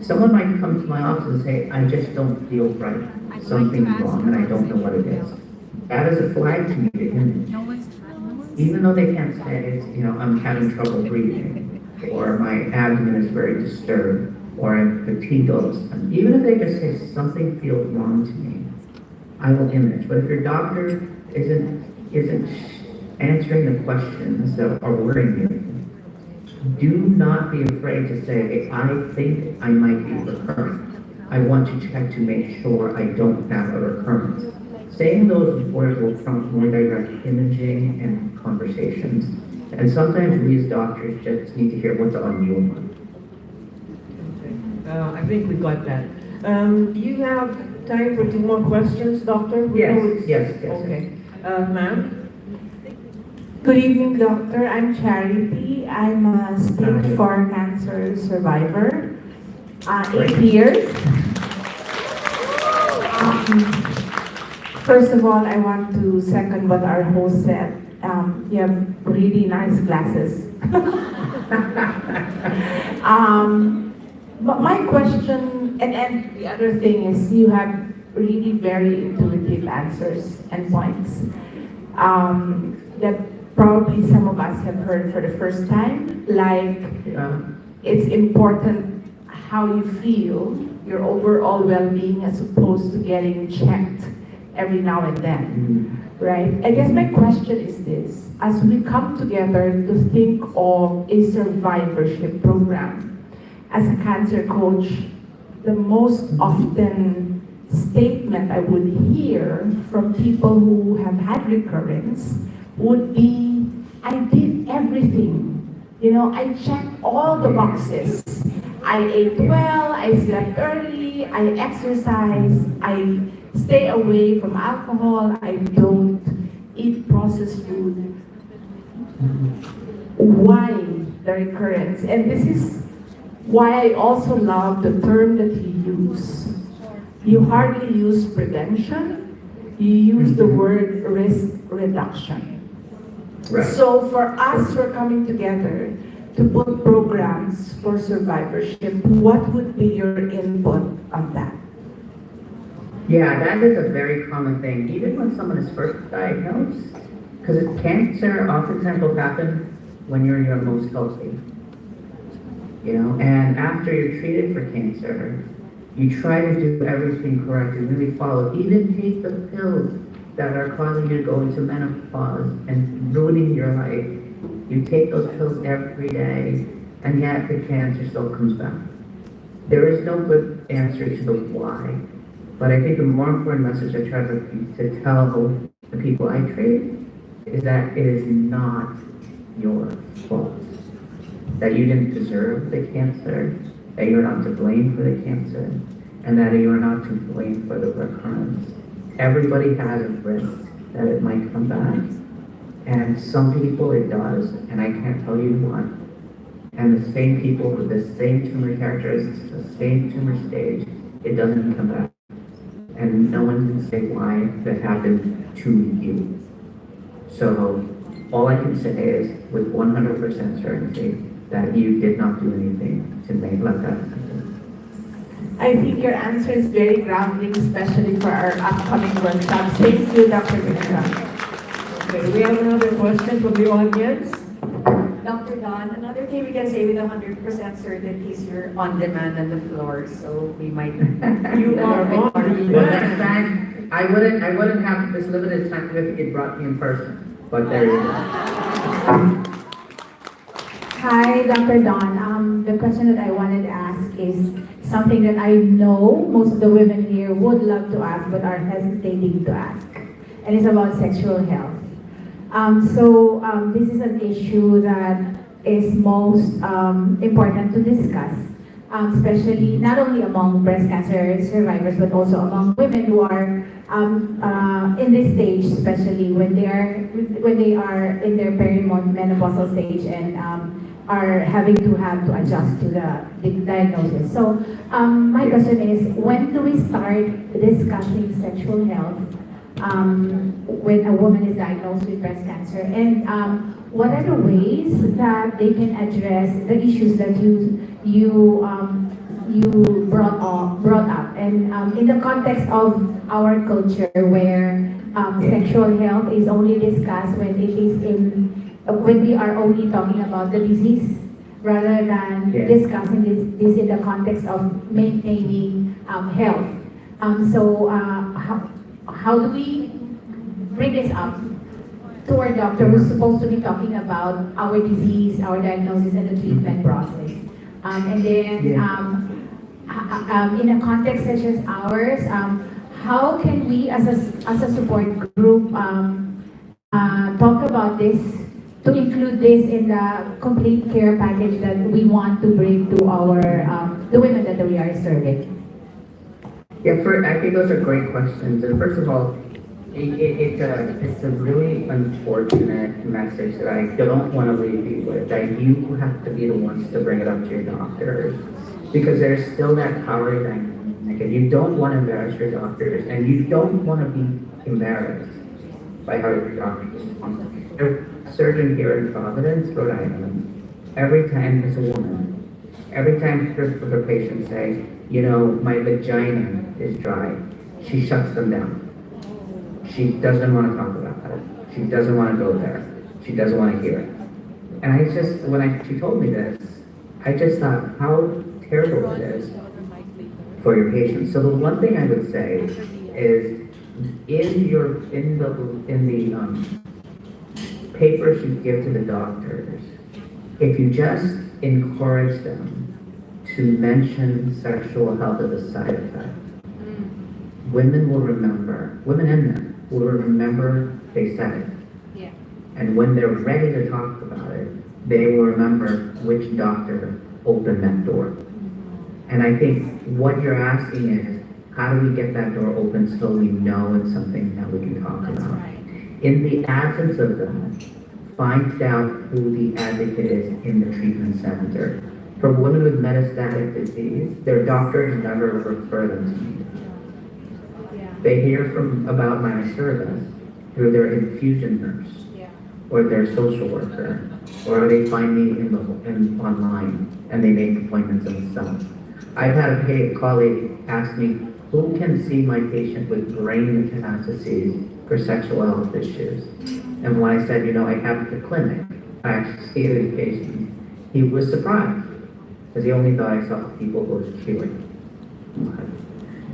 Someone might come to my office and say, I just don't feel right. Something's wrong and I don't know what it is. That is a flag to me to image. Even though they can't say it's, I'm having trouble breathing, or my abdomen is very disturbed, or I'm fatigued all the time. Even if they just say something feels wrong to me, I will image. But if your doctor isn't answering the questions that are worrying you, do not be afraid to say, I think I might be recurrent. I want to check to make sure I don't have a recurrence. Saying those words will prompt more direct imaging and conversations. And sometimes we as doctors just need to hear what's on your mind. I think we got that. Do you have time for 2 more questions, doctor? Yes. Okay. Ma'am? Good evening, doctor. I'm Charity. I'm a stage 4 cancer survivor. 8 years. First of all, I want to second what our host said. You have really nice glasses. But my question, and the other thing is, you have really very intuitive answers and points that probably some of us have heard for the first time. Like, it's important how you feel, your overall well-being, as opposed to getting checked every now and then, right? I guess my question is this: as we come together to think of a survivorship program, as a cancer coach, the most often statement I would hear from people who have had recurrence would be, I did everything. I checked all the boxes. I ate well, I slept early, I exercise, I stay away from alcohol, I don't eat processed food. Why the recurrence? And this is why I also love the term that you use. You hardly use prevention, you use the word risk reduction. Right. So for us who are coming together to put programs for survivorship, what would be your input on that? Yeah, that is a very common thing, even when someone is first diagnosed, because cancer oftentimes will happen when you're your most healthy. And after you're treated for cancer, you try to do everything correct and really follow, even take the pills that are causing you to go into menopause and ruining your life. You take those pills every day, and yet the cancer still comes back. There is no good answer to the why. But I think the more important message I try to tell the people I treat is that it is not your fault. That you didn't deserve the cancer, that you're not to blame for the cancer, and that you're not to blame for the recurrence. Everybody has a risk that it might come back, and some people it does, and I can't tell you what. And the same people with the same tumor characteristics, the same tumor stage, it doesn't come back. And no one can say why that happened to you. So all I can say is with 100% certainty that you did not do anything to make let that happen. I think your answer is very grounding, especially for our upcoming workshop. Thank you, Dr. Vinessa. Okay, we have another question from the audience. Dr. Don, another thing we can say with 100% certainty is you're on demand on the floor, so we might. You are on Well, demand. next time, I wouldn't have this limited time if it brought me in person, but there you go. Hi, Dr. Don. The question that I wanted to ask is something that I know most of the women here would love to ask but are hesitating to ask. And it's about sexual health. This is an issue that is most important to discuss, especially not only among breast cancer survivors but also among women who are in this stage, especially when they are in their perimenopausal stage and are having to adjust to the diagnosis. So my question is, when do we start discussing sexual health when a woman is diagnosed with breast cancer, and what are the ways that they can address the issues that you brought up, and in the context of our culture where sexual health is only discussed when we are only talking about the disease rather than discussing this in the context of maintaining health. How do we bring this up to our doctor who's supposed to be talking about our disease, our diagnosis, and the treatment process? In a context such as ours, how can we as a support group talk about this, to include this in the complete care package that we want to bring to our the women that we are serving? Yeah, I think those are great questions. And first of all, it's a really unfortunate message that I don't want to leave you with, that you have to be the ones to bring it up to your doctors, because there's still that power dynamic, and you don't want to embarrass your doctors, and you don't want to be embarrassed by how your doctors respond. There's a surgeon here in Providence, Rhode Island, every time it's a woman, every time her patients say, you know, my vagina is dry, she shuts them down. She doesn't want to talk about it. She doesn't want to go there. She doesn't want to hear it. And when she told me this, I just thought how terrible it is for your patients. So the one thing I would say is, in the papers you give to the doctors, if you just encourage them to mention sexual health as a side effect, women will remember, women and men will remember they said it. Yeah. And when they're ready to talk about it, they will remember which doctor opened that door. And I think what you're asking is, how do we get that door open so we know it's something that we can talk about? Right. In the absence of that, find out who the advocate is in the treatment center. For women with metastatic disease, their doctors never refer them to me. They hear about my service through their infusion nurse, or their social worker, or they find me online and they make appointments themselves. I've had a colleague ask me, who can see my patient with brain metastases for sexual health issues? And when I said, I have at the clinic, I actually see the patients, he was surprised, because he only thought I saw people who were curing.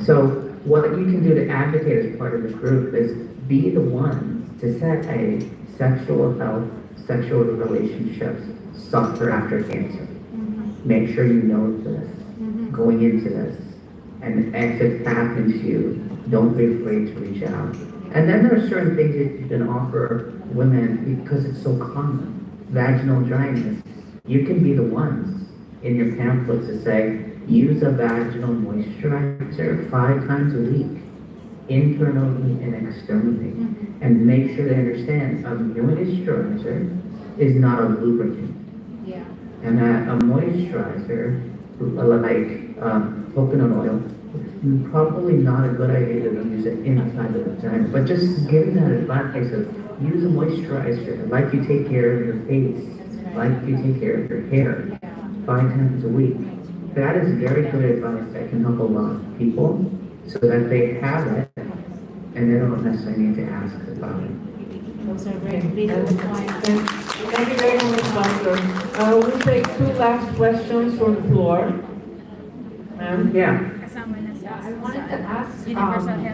So what you can do to advocate as part of this group is be the one to set a sexual health, sexual relationships suffer after cancer. Make sure you know this going into this, And if it happens to you, don't be afraid to reach out. And then there are certain things that you can offer women because it's so common. Vaginal dryness. You can be the ones in your pamphlets to say, use a vaginal moisturizer 5 times a week, internally and externally. And make sure they understand a moisturizer is not a lubricant. Yeah. And that a moisturizer, like coconut oil, probably not a good idea to use it inside the vagina. But just giving that advice of use a moisturizer, like you take care of your face, like you take care of your hair 5 times a week. That is very good advice that can help a lot of people so that they have it and they don't necessarily need to ask about it. Those are very good points. Thank you very much, Doctor. We'll take 2 last questions from the floor. Ma'am? Yeah. I wanted to ask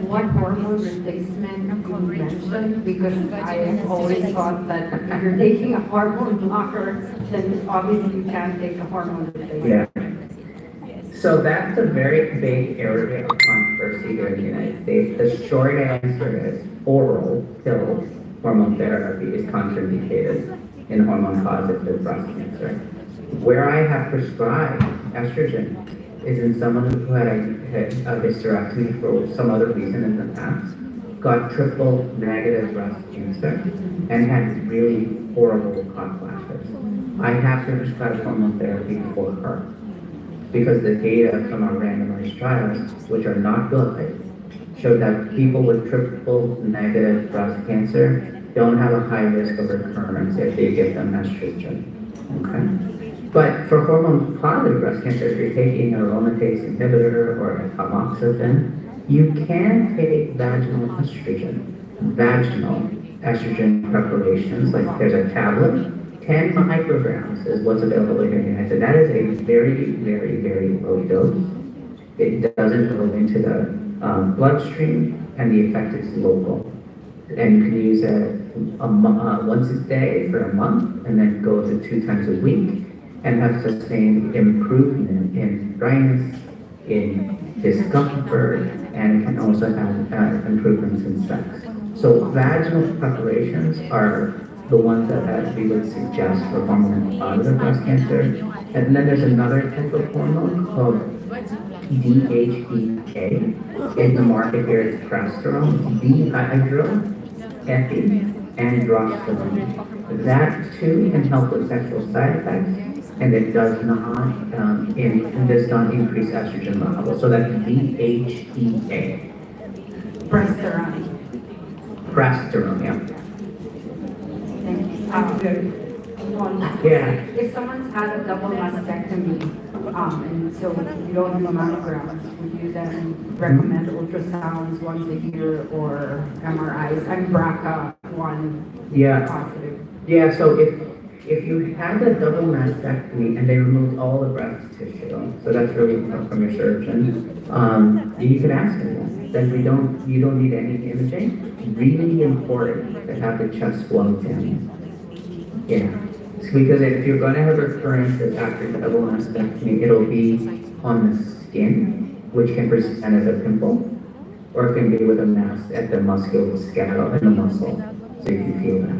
what hormone replacement you mentioned, because I have always thought that if you're taking a hormone blocker, then obviously you can't take a hormone replacement. Yeah. So that's a very big area of controversy here in the United States. The short answer is oral pill hormone therapy is contraindicated in hormone-positive breast cancer. Where I have prescribed estrogen is in someone who had a hysterectomy for some other reason in the past, got triple negative breast cancer, and had really horrible hot flashes. I have to prescribe hormone therapy for her because the data from our randomized trials, which are not good, showed that people with triple negative breast cancer don't have a high risk of recurrence if they give them estrogen. Okay? But for hormone-positive breast cancer, if you're taking an aromatase inhibitor or a tamoxifen, you can take vaginal estrogen preparations. Like there's a tablet, 10 micrograms is what's available here in the United States. That is a very, very, very low dose. It doesn't go into the bloodstream, and the effect is local. And you can use it once a day for a month, and then go to 2 times a week, and have sustained improvement in dryness, in discomfort, and can also have improvements in sex. So vaginal preparations are the ones that we would suggest for hormone-positive breast cancer. And then there's another type of hormone called DHEA. In the market here, it's progesterone, dihydroepiandrosterone. That too can help with sexual side effects, and it does not increase estrogen levels. So that's DHEA. Progesterone, yeah. Yeah. If someone's had a double mastectomy, and so you don't do mammograms, would you then recommend ultrasounds once a year or MRIs? I'm BRCA1 positive. Yeah, so if you had a double mastectomy and they removed all the breast tissue, so that's really from your surgeon, you can ask them. Then you don't need any imaging. Really important to have the chest wall examined. Yeah. It's because if you're going to have recurrences after double mastectomy, it'll be on the skin, which can present as a pimple, or it can be with a mass at the musculoskeletal in the muscle, so you can feel that.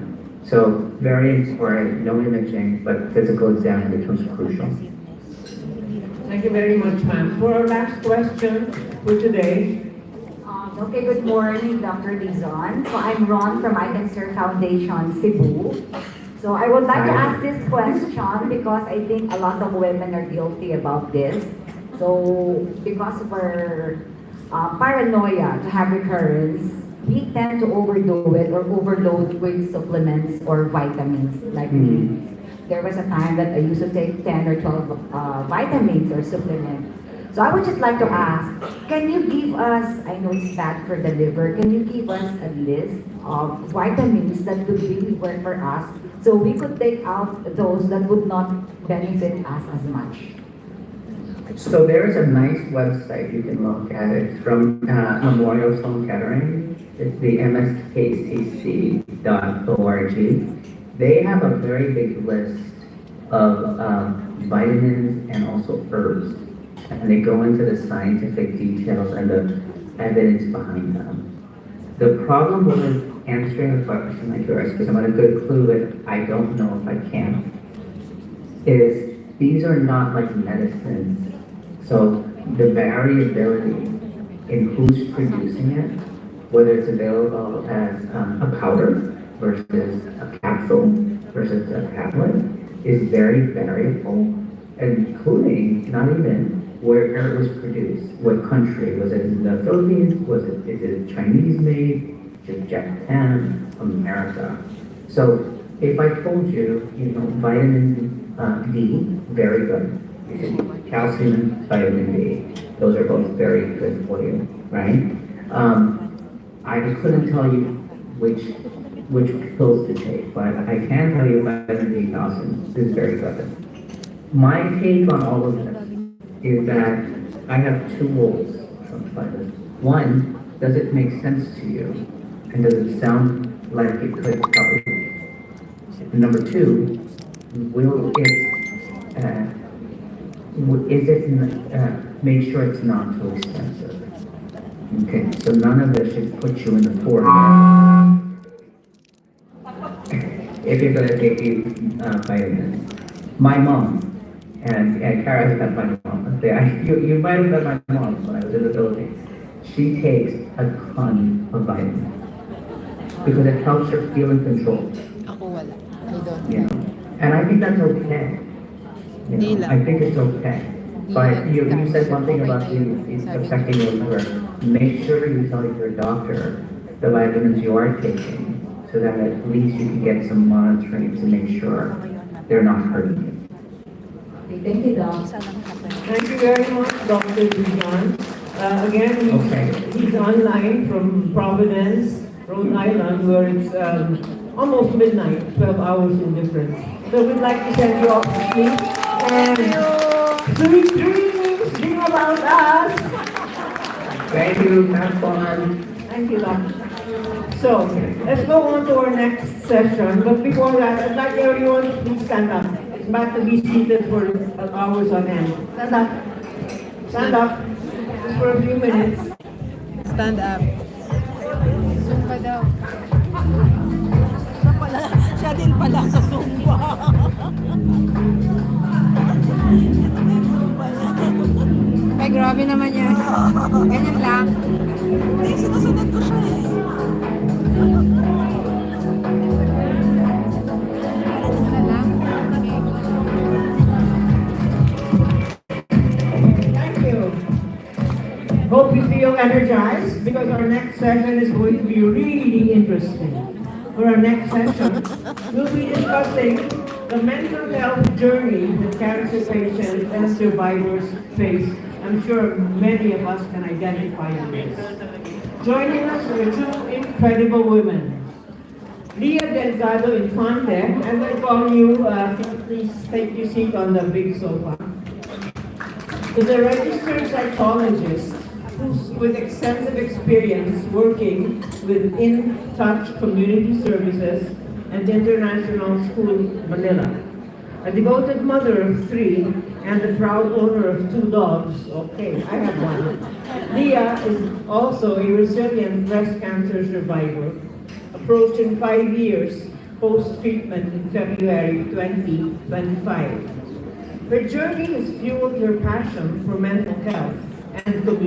So very important, no imaging, but physical exam becomes crucial. Thank you very much, ma'am. For our last question for today. Okay, good morning, Dr. Dizon. So I'm Ron from ICanServe Foundation, Cebu. So I would like to ask this question because I think a lot of women are guilty about this. So because of our paranoia to have recurrence, we tend to overdo it or overload with supplements or vitamins. Like there was a time that I used to take 10 or 12 vitamins or supplements. So I would just like to ask, can you give us, I know it's bad for the liver, can you give us a list of vitamins that would really work for us so we could take out those that would not benefit us as much? So there's a nice website you can look at. It's from Memorial Sloan Kettering. It's the mskcc.org. They have a very big list of vitamins and also herbs and they go into the scientific details and the evidence behind them. The problem with answering a question like yours, because I'm on a good clue that I don't know if I can, is these are not like medicines. So the variability in who's producing it, whether it's available as a powder versus a capsule versus a tablet, is very variable, including not even where it was produced, what country. Was it in the Philippines? Is it Chinese made? Is it Japan? America? So if I told you, vitamin D, very good. Calcium, vitamin D, those are both very good for you, right? I couldn't tell you which pills to take, but I can tell you vitamin D, calcium is very good. My take on all of this is that I have two rules about this. One, does it make sense to you? And does it sound like it could help you? And number two, make sure it's not too expensive. Okay, so none of this should put you in the poor if you're gonna take these vitamins. My mom, and Kara has met my mom. You might have met my mom when I was in the Philippines. She takes a ton of vitamins because it helps her feel in control. And I think that's okay. I think it's okay. But you said one thing about it's affecting your liver. Make sure you tell your doctor the vitamins you are taking so that at least you can get some monitoring to make sure they're not hurting you. Thank you, Doc. Thank you very much, Dr. Dizon. Again, he's online from Providence, Rhode Island, where it's almost midnight, 12 hours in difference. So we'd like to send you off to sleep. And sweet dreams, dream about us. Thank you, have fun. Thank you, Doc. So, let's go on to our next session. But before that, I'd like everyone to please stand up. It's bad to be seated for hours on end. Stand up. Stand up. Just for a few minutes. Stand up. Zumba daw. Siya din pala sa Zumba. Ay, grabe naman yan. Ganyan lang. Ay, sinusunod ko siya eh. Thank you. Hope you feel energized because our next session is going to be really interesting. For our next session, we'll be discussing the mental health journey that cancer patients and survivors face. I'm sure many of us can identify in this. Joining us are two incredible women. Leah Delgado Infante, as I call you, please take your seat on the big sofa, is a registered psychologist with extensive experience working with In Touch Community Services and International School, Manila. A devoted mother of 3 and the proud owner of 2 dogs. Okay, I have one. Leah is also a resilient breast cancer survivor, approaching 5 years post-treatment in February 2025. Her journey has fueled her passion for mental health and community